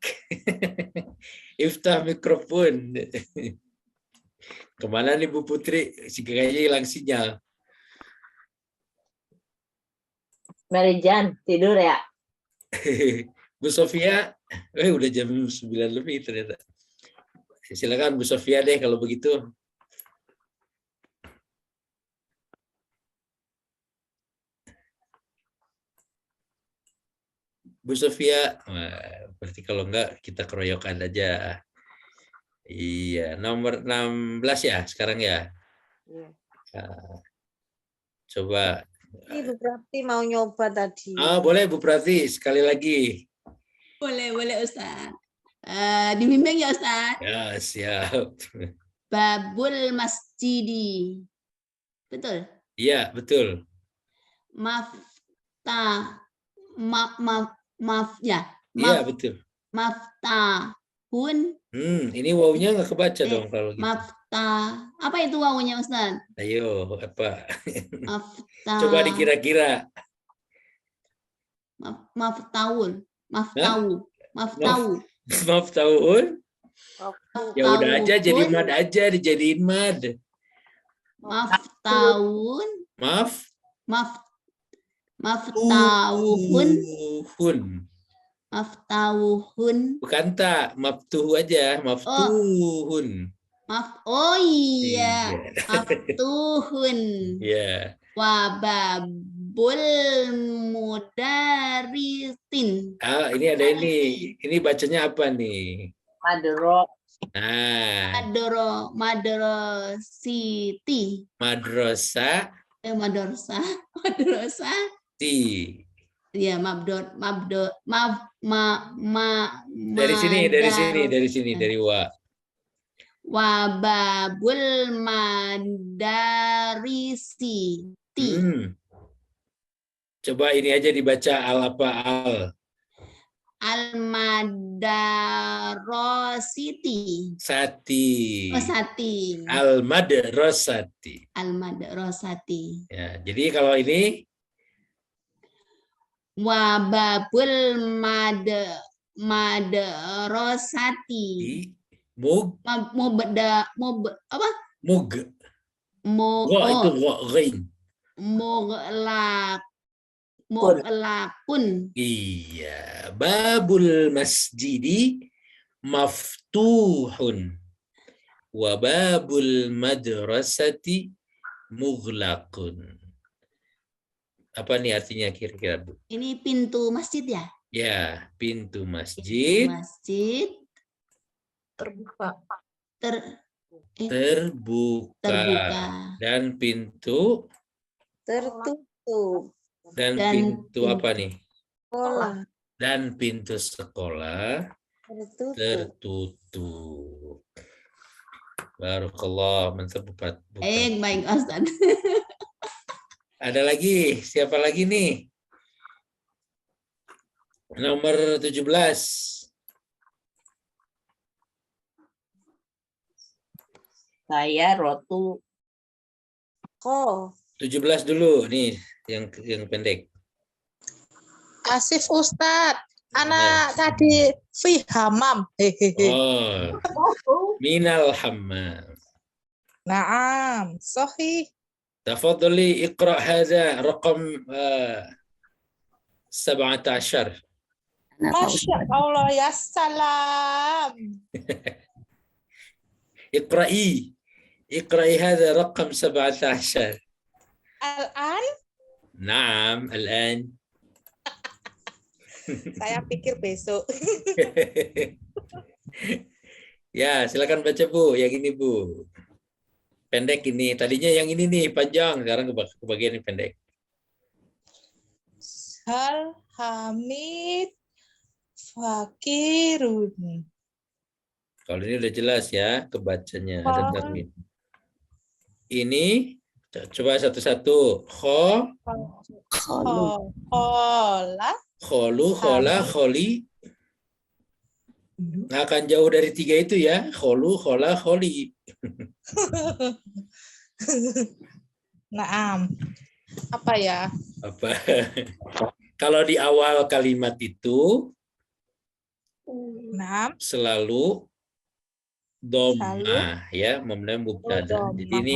Iftah mikrofon. Kemana nih Bu Putri? Kayaknya hilang sinyal. Merijan, tidur ya? Bu Sofia, udah jam 9 lebih ternyata. Silakan Bu Sofia deh kalau begitu. Bu Sofia, berarti kalau enggak kita keroyokan aja. Iya, nomor 16 ya sekarang ya. Iya. Nah, coba. Ibu Prati mau nyoba tadi. Boleh Bu Prati sekali lagi. Boleh Ustaz. Dibimbing ya Ustaz. Ya, siap. Babul masjidi. Betul? Iya, betul. Iya, betul. Maftahun. Ini wawunya nggak kebaca dong kalau gitu. Apa itu wawunya Ustaz? Ayo, apa? Coba dikira-kira. Maftahun. Ya udah aja jadi mad aja, dijadiin mad. Maftahun. Maftauhun. Bukan tak, maftuh aja, maftuhun. Oh iya, maftuhun. Iya. Wababul mudarisin. Ini ada ini. Ini bacanya apa nih? Madro. Madrositi. Madrasah. Iya, dari sini, dari wa. Wababul madarisi. Coba ini aja dibaca al apa al. Al-madarositi. Sati. Sati. Al-madrasati. Al-madrasati. Ya, jadi kalau ini wababul madrasati. Mug. Itu ghain. Mughlaqun. Iya, babul masjidi maftuhun wa babul madrasati mughlaqun. Apa nih artinya kira-kira, Bu? Ini pintu masjid ya? Ya, pintu masjid. Terbuka. Terbuka. Dan pintu. Tertutup. Dan pintu apa nih? Sekolah. Dan pintu sekolah Tertutup. tertutup. Barakallah, mantap Bupati. Baik Ustaz. Ada lagi? Siapa lagi nih? Nomor 17. Saya rotu. 17 dulu nih yang pendek. Asif Ustad. Anak tadi fi hamam. Oh. Minal hammam. Naam, sahih. تفضلي اقرأ هذا رقم 17. Masya Allah ya salam. اقرأي هذا رقم 17. Al-an, نعم الآن. saya pikir besok. Ya, silakan baca Bu. Yang ini Bu. Pendek ini. Tadinya yang ini nih panjang, sekarang kebagian yang pendek. Hal Hamid fakirun. Kalau ini udah jelas ya kebacanya. Ada tanwin. Ini coba satu-satu. Khola. Kholu, khola, kholi. Nggak akan jauh dari 3 itu ya. Kholu, khola, kholi. Naam. Apa ya? Apa? Kalau di awal kalimat itu Naam. selalu dhammah ya, memulai mubtada. Jadi ini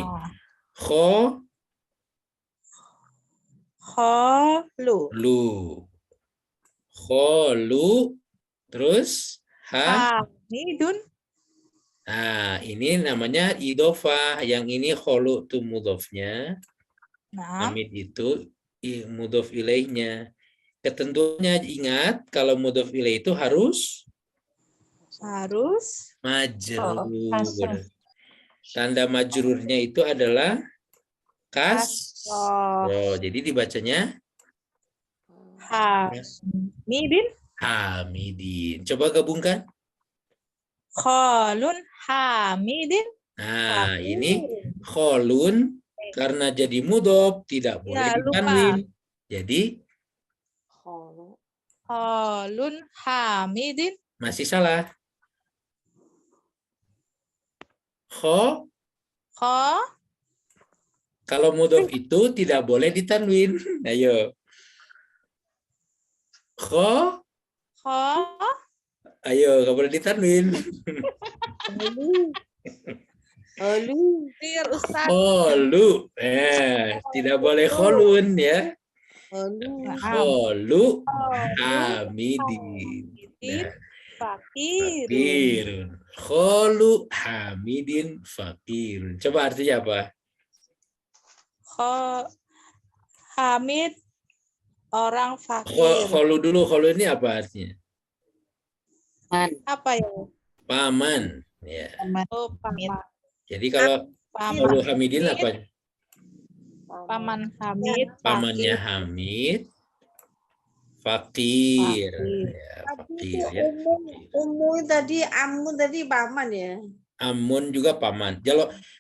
kholu terus Hamidun. Nah, ini namanya idhofah. Yang ini kholu itu mudhofnya. Hamid itu mudhof ilaihnya. Ketentuannya ingat kalau mudhof ilaih itu harus majrur. Tanda majrurnya itu adalah kasroh. Jadi dibacanya Hamidin. Coba gabungkan. Kholun Hamidin. Nah, ini kholun karena jadi mudhof tidak boleh ditanwin. Jadi kholun Hamidin. Masih salah. Kalau mudhof itu tidak boleh ditanwin. Ayo. Ayo, nggak boleh ditanwin. Kholu. Tidak boleh kholun ya. Kholu hamidin. Fakirun. Kholu hamidin fakirun. Coba artinya apa? Hamid orang fakir. Kholu dulu. Kholu ini apa artinya? Apa ya? Paman. Ya. Oh, paman. Jadi kalau kholu hamidin apa? Paman Hamid. Pamannya Hamid. Fakir. Ya, fakir ya. Umu tadi, amun tadi paman ya. Amun juga paman.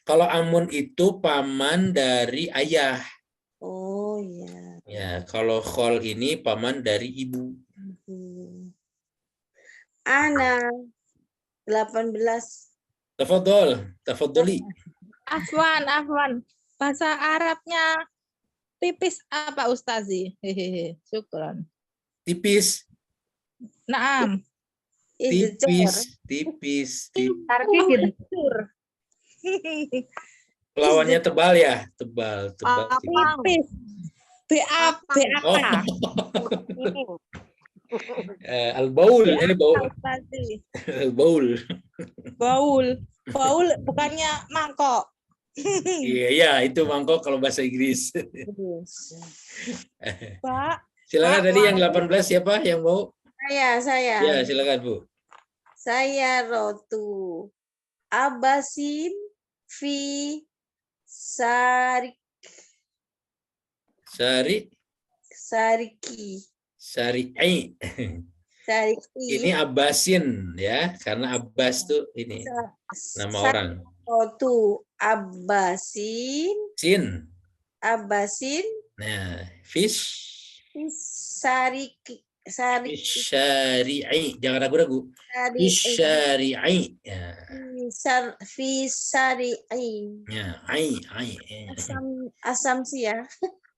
Kalau amun itu paman dari ayah. Oh iya. Ya, kalau khol ini paman dari ibu. Ana 18. Tafadholi. Afwan. Bahasa Arabnya tipis apa Ustazi? Syukran. Tipis. Naam. Tipis. Hancur. Lawannya tebal ya? Tebal. Tipis. BAP. Al-baul. Ini baul. Baul bukannya mangkok. Iya, itu mangkok kalau bahasa Inggris. Pak. Silakan tadi yang 18 siapa yang mau? Saya. Ya, silakan Bu. sayarotu Abbasin fi sariki Sari'i. sariki Ini Abbasin ya, karena Abbas tuh ini nama orang. sayarotu Abbasin Sin. Nah, fish sariki syari'i. Jangan ragu-ragu. Syari'i. Ya. fi sari'i Ya, asumsi ya.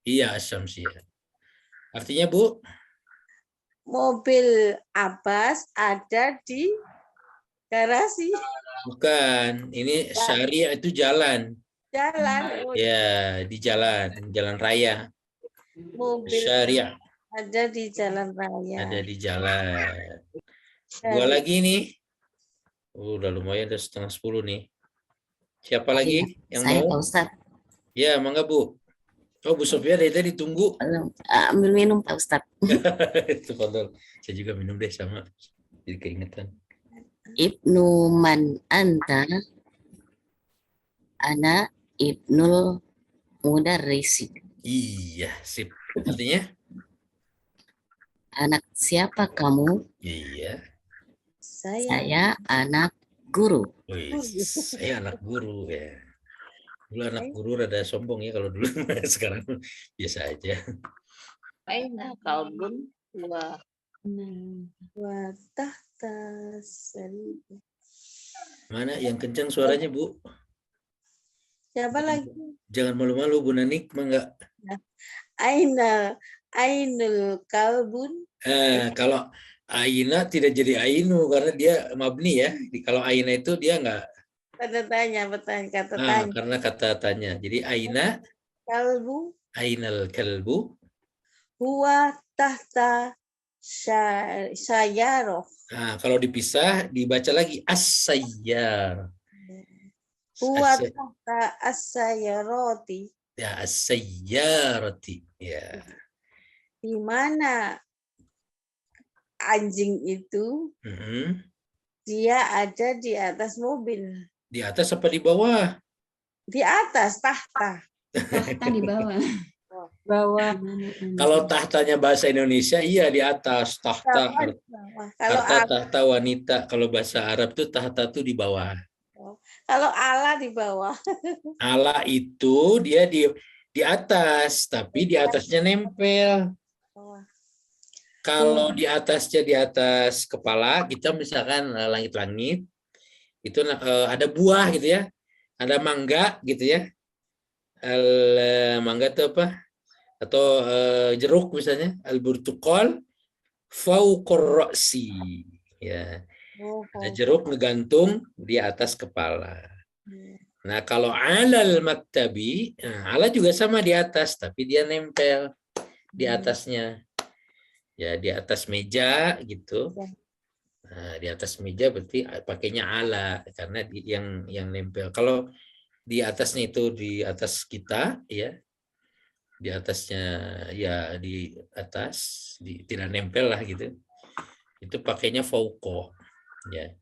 Iya, asumsi. Artinya, Bu? Mobil Abbas ada di garasi. Bukan. Ini syariah itu jalan. Jalan. Ya, di jalan raya. Mobil Syariah. ada di jalan raya. Ada di jalan. Dua lagi nih. Udah lumayan, udah 9:30 nih. Siapa lagi yang Saya, mau? Pak Ustadz. Ya, mangga Bu. Oh, Bu Sofia dari tadi tunggu. Ambil minum, Pak Ustadz. Itu kontol. Saya juga minum deh sama. Jadi keingetan. Ibnu man anta, ana ibnul mudarrisi. Iya, sip. Artinya? Anak siapa kamu? Iya. Saya anak guru. Wih, saya anak guru ya. Dulu anak guru rada sombong ya kalau dulu. Sekarang biasa aja. Aina kalbun wa tahta sariki. Mana yang kencang suaranya, Bu? Siapa lagi? Jangan malu-malu, Bu Nanik, mangga. Ainul kalbun. Kalau Aina tidak jadi Ainu karena dia mabni ya. Kalau Aina itu dia enggak. Kata tanya. Karena kata tanya. Jadi Aina. Kalbu. Ainal kalbu. Huwa tahta sayaroh. Nah, kalau dipisah dibaca lagi as-sayyar. Huwa tahta as-sayaroti. Ya, as-sayyarati. Ya. Di mana anjing itu dia ada di atas mobil. Di atas apa di bawah? Di atas, tahta. Tahta di bawah. Bawah. Kalau tahtanya bahasa Indonesia, iya di atas. Tahta. Tahta wanita. Kalau bahasa Arab tuh tahta tuh di bawah. Kalau ala di bawah. Ala itu dia di atas, tapi di atasnya nempel. Kalau di atasnya di atas kepala, kita misalkan langit-langit, itu ada buah gitu ya, ada mangga gitu ya. Mangga itu apa? Atau jeruk misalnya, al-burtuqal fauqur ra'si. Ya. Ada jeruk ngegantung di atas kepala. Nah, kalau alal maktabi, ala juga sama di atas, tapi dia nempel di atasnya. Ya, di atas meja gitu. Nah, di atas meja berarti pakainya ala karena yang nempel. Kalau di atasnya itu di atas kita ya. Di atasnya ya di atas tidak nempel lah gitu. Itu pakainya fauqo ya.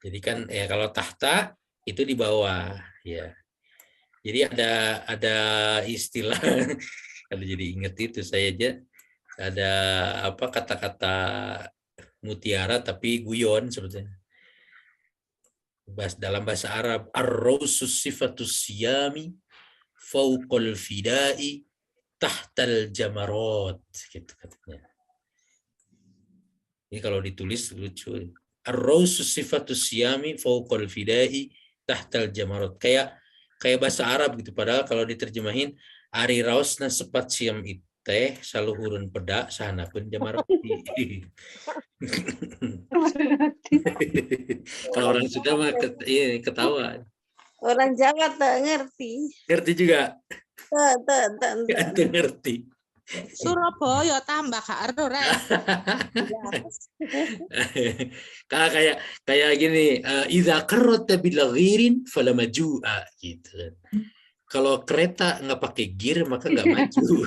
Jadi kan ya kalau tahta itu di bawah ya. Jadi ada istilah kalau jadi inget itu saya aja ada apa kata-kata mutiara tapi guyon sebetulnya. Dalam bahasa Arab ar-rawsus sifatus siyami fauqal fidai tahtal jamarat gitu katanya. Ini kalau ditulis lucu. Ar-rawsus sifatus siyami fauqal fidai tahtal jamarat. Kayak bahasa Arab gitu, padahal kalau diterjemahin ari rausna sepat siam itu teh saluhurun pedak sahanapeun jamaroti. Kalau orang Sunda mah ketawa. Orang Jawa tak ngerti. Ngerti juga? Tak ngerti. Surabaya tambah karo rek. kayak gini, idza qarrata bil ghirin fala majua gitu. Kalau kereta nggak pakai gear maka nggak maju.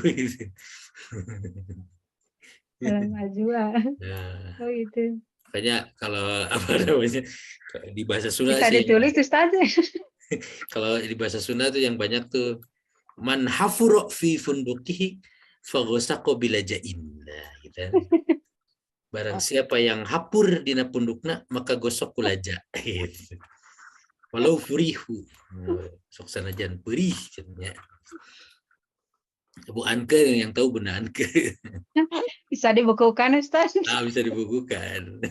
Kalau maju. Oh itu. Makanya kalau apa namanya di bahasa Sunda Bisa sih, ditulis Ustaz. kalau di bahasa Sunda tuh yang banyak tuh man hafuro fi fundukihi faghosaqo bilajain. Nah, gitu. Barang siapa yang hapur dina pundukna maka gosok kulaja. Gitu. Walau furihu. Sok sanajan perih katanya. Bu Anke yang tahu benar Anke. Bisa dibukukan Ustaz. Bisa dibukukan.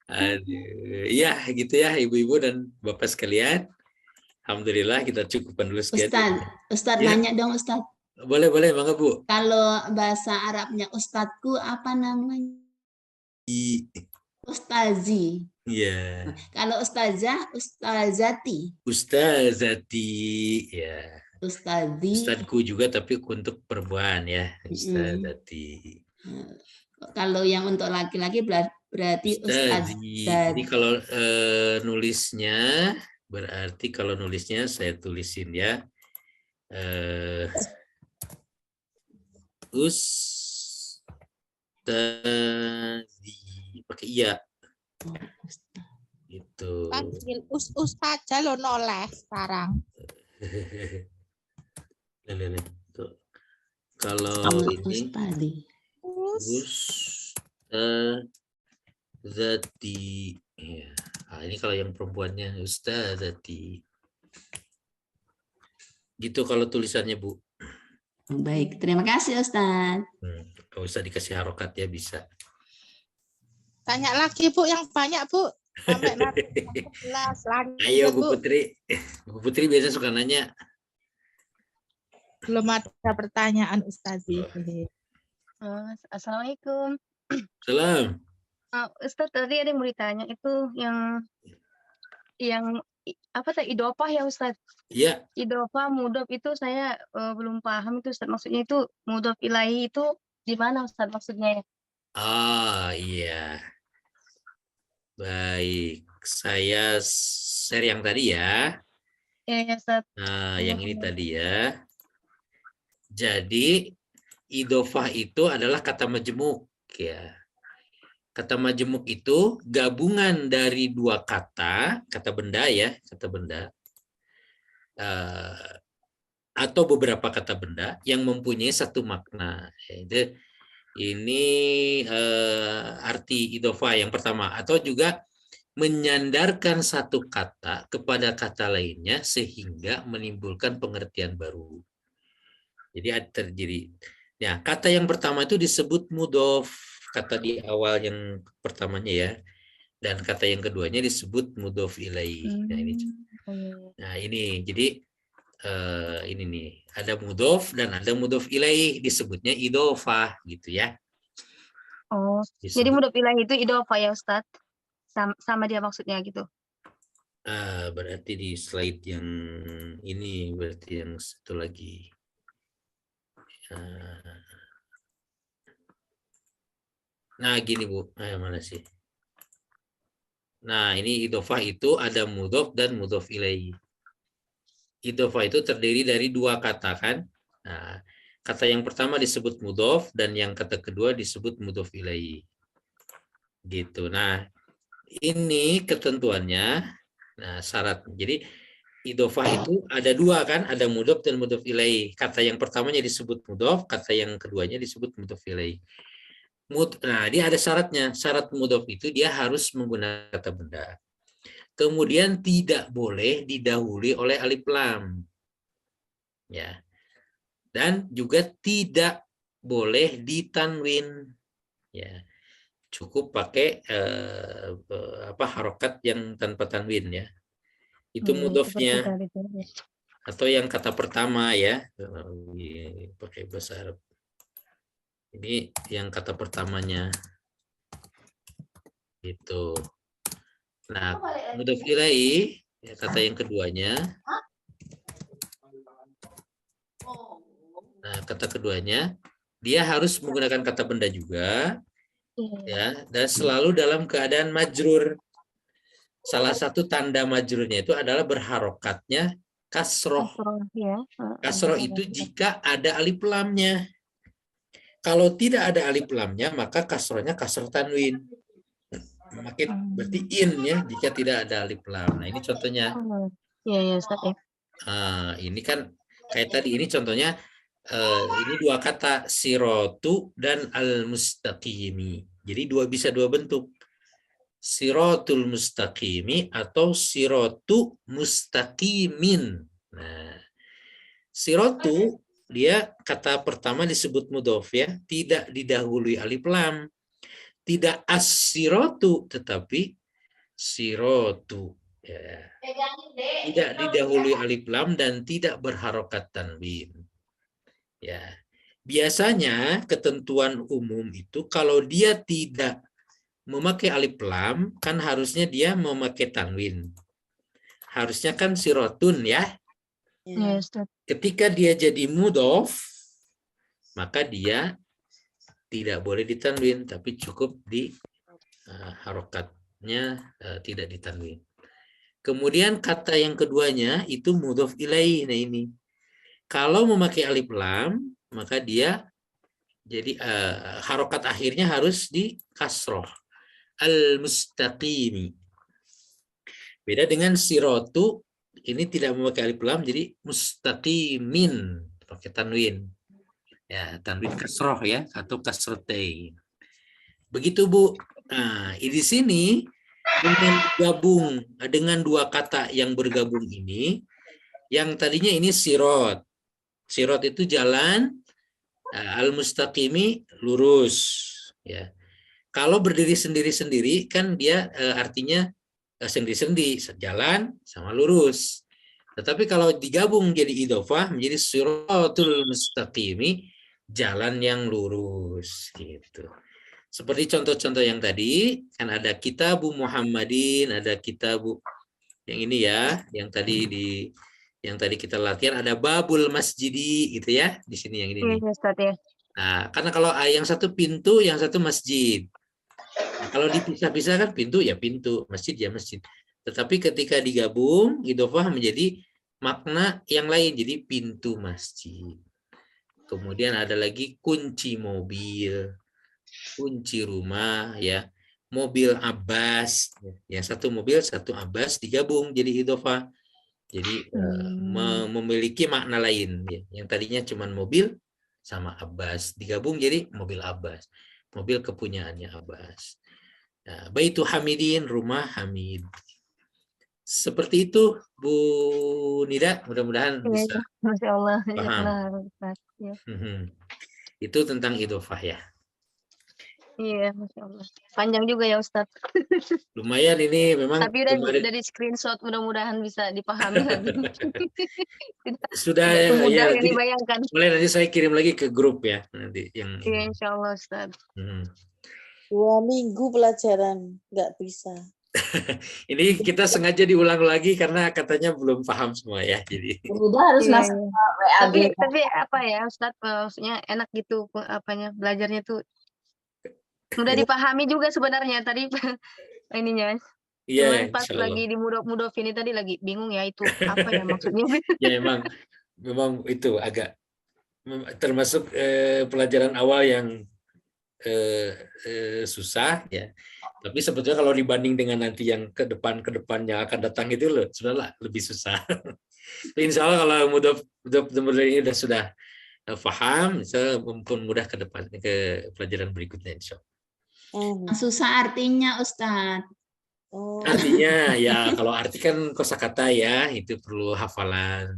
Aduh. Ya gitu ya ibu-ibu dan bapak sekalian. Alhamdulillah kita cukupkan dulu sekian. Ustaz Ya. nanya dong Ustaz. Boleh bangga Bu. Kalau bahasa Arabnya ustadku apa namanya? Ustazi. Iya. Kalau ustazah, ustazati. Ustazati, ya. Ustazi. Ustadku juga tapi untuk perempuan ya, Ustazati. Kalau yang untuk laki-laki berarti Ustazi. Jadi kalau nulisnya berarti kalau nulisnya saya tulisin ya. Ustazi pakai iya. Gitu. Panggil us aja lo noleh sekarang. Kalau ini Ustazati. Ya. Nah, ini kalau yang perempuannya Ustazati. Gitu kalau tulisannya Bu. Baik, terima kasih Ustaz. Kalau usah dikasih harokat ya bisa. Tanya lagi Bu yang banyak Bu. Sampai nanti 11 lagi. Ayo Bu Putri. Bu Putri biasa suka nanya. Belum ada pertanyaan Ustazi. Assalamualaikum. Salam. Ustaz tadi ada yang mau ditanya itu yang apa tadi idofah ya Ustaz? Iya. Idofah mudhof itu saya belum paham itu Ustaz. Maksudnya itu mudhof ilahi itu gimana Ustaz maksudnya? Iya. Baik, saya share yang tadi ya. Ya Ustaz. Nah, yang ini tadi ya. Jadi idofah itu adalah kata majemuk ya. Kata majemuk itu gabungan dari dua kata benda ya, kata benda. Atau beberapa kata benda yang mempunyai satu makna. Ini arti idofah yang pertama, atau juga menyandarkan satu kata kepada kata lainnya sehingga menimbulkan pengertian baru. Jadi terjadi. Ya, kata yang pertama itu disebut mudhof, kata di awal yang pertamanya ya, dan kata yang keduanya disebut mudhof ilaih. Nah ini jadi ini nih ada mudhof dan ada mudhof ilaih, disebutnya idofah gitu ya. Oh, jadi mudhof ilaih itu idofah ya Ustaz? Sama dia maksudnya gitu. Berarti di slide yang ini berarti yang satu lagi. Nah gini Bu, mana sih? Nah ini idofah itu ada mudhof dan mudhof ilaih. Idofah itu terdiri dari dua kata kan. Nah, kata yang pertama disebut mudhof dan yang kata kedua disebut mudhof ilaih. Gitu. Nah ini ketentuannya. Nah syarat. Jadi idofah itu ada dua kan, ada mudhof dan mudhof ilaih. Kata yang pertamanya disebut mudhof, kata yang keduanya disebut mudhof ilaih. Nah, dia ada syaratnya. Syarat mudhof itu dia harus menggunakan kata benda. Kemudian tidak boleh didahului oleh alif lam. Ya. Dan juga tidak boleh ditanwin. Ya. Cukup pakai harokat yang tanpa tanwin ya. Itu mudhofnya. Atau yang kata pertama ya. Pakai bahasa Arab. Ini yang kata pertamanya. Itu. Nah, mudhof ilaih ya, kata yang keduanya. Nah, kata keduanya dia harus menggunakan kata benda juga. Ya, dan selalu dalam keadaan majrur. Salah satu tanda majrurnya itu adalah berharokatnya kasroh. Kasroh itu jika ada alif lamnya. Kalau tidak ada alif lamnya, maka kasrohnya kasroh tanwin. Berarti in ya, jika tidak ada alif lam. Nah, ini contohnya. Iya, Ustaz ya. Ini kan kayak tadi, ini contohnya ini dua kata, sirotu dan al-mustaqimi. Jadi bisa dua bentuk. Sirotul mustaqimi atau sirotu mustaqimin. Nah, sirotu dia kata pertama disebut mudhof ya, tidak didahului alif lam. Tidak as-sirotu, tetapi sirotu. Ya. Tidak didahului alif lam dan tidak berharokat tanwin. Ya. Biasanya ketentuan umum itu kalau dia tidak memakai alif lam, kan harusnya dia memakai tanwin. Harusnya kan sirotun ya. Iya, Ustaz. Ketika dia jadi mudhof, maka dia tidak boleh ditanwin, tapi cukup di harokatnya tidak ditanwin. Kemudian kata yang keduanya itu mudhof ilaih. Nah ini, kalau memakai alif lam, maka dia jadi harokat akhirnya harus di kasroh. Al-mustaqimi. Beda dengan sirotu, ini tidak memakai alif lam, jadi mustaqimin, pakai tanwin. Ya, tanwin kasroh ya, atau kasrotain. Begitu Bu. Nah, di sini dengan gabung dengan dua kata yang bergabung ini, yang tadinya ini sirot. Sirot itu jalan, al-mustaqimi lurus. Ya. Kalau berdiri sendiri-sendiri kan dia artinya sendiri-sendiri, jalan sama lurus. Tetapi kalau digabung jadi idhofah menjadi siratul mustaqimi, jalan yang lurus gitu. Seperti contoh-contoh yang tadi, kan ada Kitabu Muhammadin, ada Kitabu yang ini ya, yang tadi kita latihan ada Babul Masjidi gitu ya, di sini yang ini. Iya, Ustaz ya. Nah, karena kalau yang satu pintu, yang satu masjid. Nah, kalau dipisah-pisah kan pintu ya pintu, masjid ya masjid. Tetapi ketika digabung, idhofah menjadi makna yang lain, jadi pintu masjid. Kemudian ada lagi kunci mobil, kunci rumah, ya, mobil Abbas, yang satu mobil, satu Abbas digabung jadi idhofah. Jadi memiliki makna lain, ya. Yang tadinya cuma mobil sama Abbas digabung jadi mobil Abbas, mobil kepunyaannya Abbas. Nah, Baitu Hamidin, rumah Hamid. Seperti itu Bu Nida, mudah-mudahan bisa. Masya Allah. Paham. Ya. Itu tentang idhofah ya. Iya, Masya Allah. Panjang juga ya Ustaz. Lumayan ini memang. Tapi udah di screenshot, mudah-mudahan bisa dipahami lagi. Sudah ya, ya. Dibayangkan. Mulai nanti saya kirim lagi ke grup ya nanti yang. Iya, Insya Allah Ustaz. 2 minggu pelajaran nggak bisa. Ini kita sengaja diulang lagi karena katanya belum paham semua ya, jadi. Udah harus masuk WAG. Tapi apa ya Ustaz, maksudnya enak gitu apanya belajarnya tuh. Udah dipahami juga sebenarnya tadi ininya. Iya, pas lagi di mudhof ini tadi lagi bingung ya itu apa ya maksudnya. Ya memang itu agak termasuk pelajaran awal yang susah ya. Tapi sebetulnya kalau dibanding dengan nanti yang ke depan yang akan datang itu loh, sebenarnya lebih susah. Insya Allah kalau mudhof ini sudah paham, bisa mempermudah ke depan ke pelajaran berikutnya insya Allah. Susah artinya Ustaz. Artinya ya kalau arti kan kosakata ya, itu perlu hafalan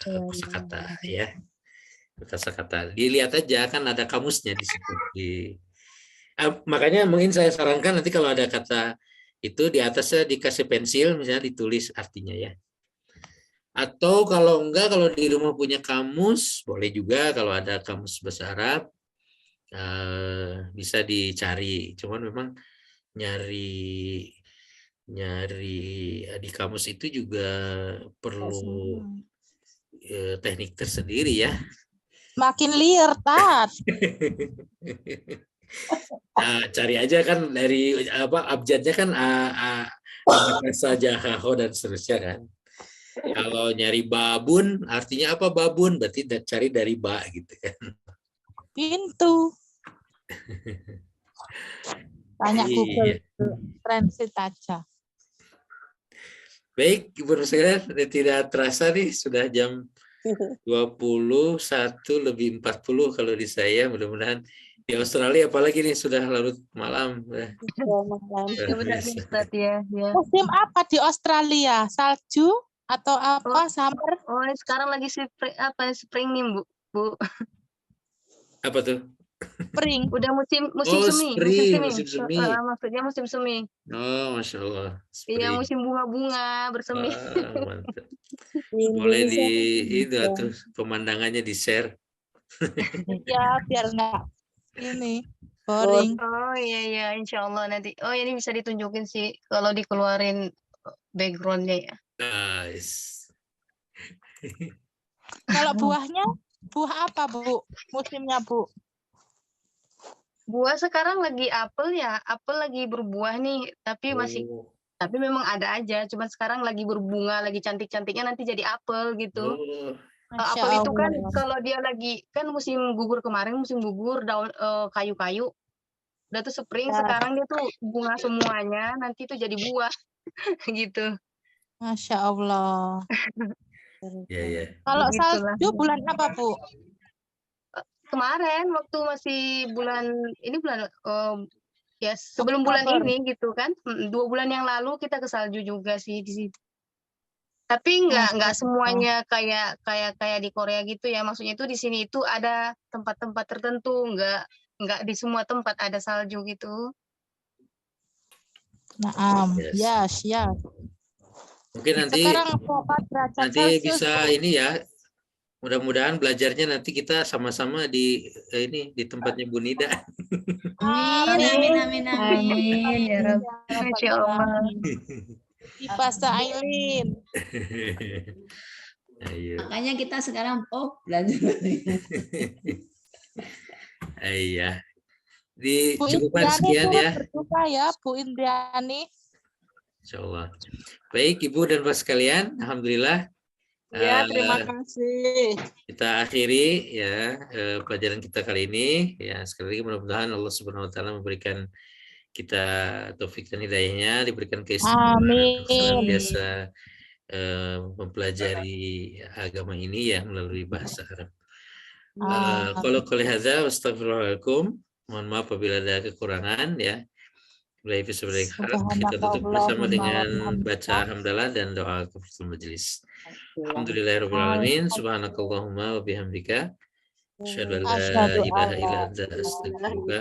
kosakata ya. Kosakata. Dilihat aja kan ada kamusnya di situ. Makanya mungkin saya sarankan nanti kalau ada kata itu di atasnya dikasih pensil misalnya ditulis artinya ya. Atau kalau enggak, kalau di rumah punya kamus boleh juga, kalau ada kamus bahasa Arab bisa dicari. Cuman memang nyari di kamus itu juga perlu teknik tersendiri ya. Makin liar, Tat. Nah, cari aja kan dari abjadnya kan saja dan seterusnya kan. Kalau nyari babun artinya apa babun, berarti cari dari ba gitu kan. pintu. Tanya Google Iya. Translate aja. Baik, Ibu sekalian, tidak terasa nih sudah jam 21:40 kalau di saya. Mudah-mudahan di Australia apalagi nih sudah larut malam. Ya benar nih, Ustaz, ya. Musim apa di Australia? Salju atau apa? Summer? Oh, sekarang lagi spring nih, Bu. Apa tuh? Spring. Udah musim Oh, semi, spring, semi. musim semi. Maksudnya musim semi. Oh, Masya Allah. Iya, Spring. musim bunga-bunga bersemi. Wah, mantap. Boleh itu tuh pemandangannya di-share. Ya, biar nggak ini boring. Oh iya, insya Allah nanti. Oh ini bisa ditunjukin sih kalau dikeluarin backgroundnya ya. Nice. Kalau buahnya, buah apa Bu? Musimnya Bu? Buah sekarang lagi apel ya, apel lagi berbuah nih, tapi tapi memang ada aja, cuman sekarang lagi berbunga, lagi cantik-cantiknya nanti jadi apel gitu. Masya Apel itu kan Allah. kalau dia lagi kan musim gugur kemarin, musim gugur daun kayu-kayu. Udah tuh spring, sekarang dia tuh bunga semuanya, nanti tuh jadi buah gitu. Masya Allah. Ya. Kalau Begitulah. salju bulan apa Bu? Kemarin waktu masih bulan ya sebelum bulan Oktober. ini gitu kan, 2 bulan yang lalu kita ke salju juga sih di situ. Tapi nggak semuanya kayak di Korea gitu ya. Maksudnya itu di sini itu ada tempat-tempat tertentu, nggak di semua tempat ada salju gitu. Naam. Yes. Yes. Mungkin nanti Sekarang berapa derajat nanti Celcius, bisa Bu? ini ya. Mudah-mudahan belajarnya nanti kita sama-sama di tempatnya Bu Nida. Amin. Ya Rabb. Masya Allah. Di bahasa Aileen. Ayo. Makanya kita sekarang belajar. Iya. Bu Dicukupkan Indriani sekian turut ya. berduka ya, Bu Indriani. Insyaallah. Baik Ibu dan Bapak sekalian, alhamdulillah. Ya, terima kasih. Kita akhiri ya pelajaran kita kali ini. Ya, sekali lagi mudah-mudahan Allah Subhanahu wa taala memberikan kita taufik dan hidayahnya, diberikan keistimewaan senantiasa mempelajari agama ini ya melalui bahasa Arab. Kalau qali hadza wastaghfirullahaladzim. Mohon maaf apabila ada kekurangan ya. Kita tutup bersama dengan baca hamdalah dan doa kafaratul majelis. Alhamdulillahirrahmanirrahim. Subhanakallahumma wa bihamdika. Asyhadu an la ilaha illa anta astaghfiruka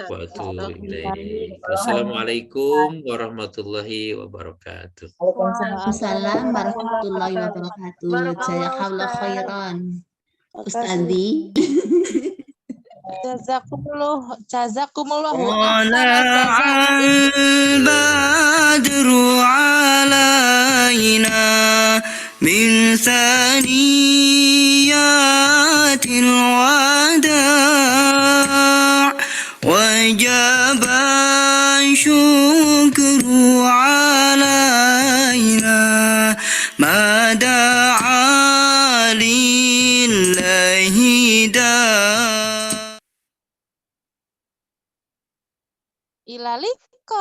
wa atubu ilaik. Wassalamualaikum warahmatullahi wabarakatuh. Waalaikumsalam warahmatullahi wabarakatuh. Jazakallah khairan. Ustazi. Jazakumullah. badru alaina min thaniyatil wada' wajaba syukru alaina ma da'a lillahi da' Ilaliko.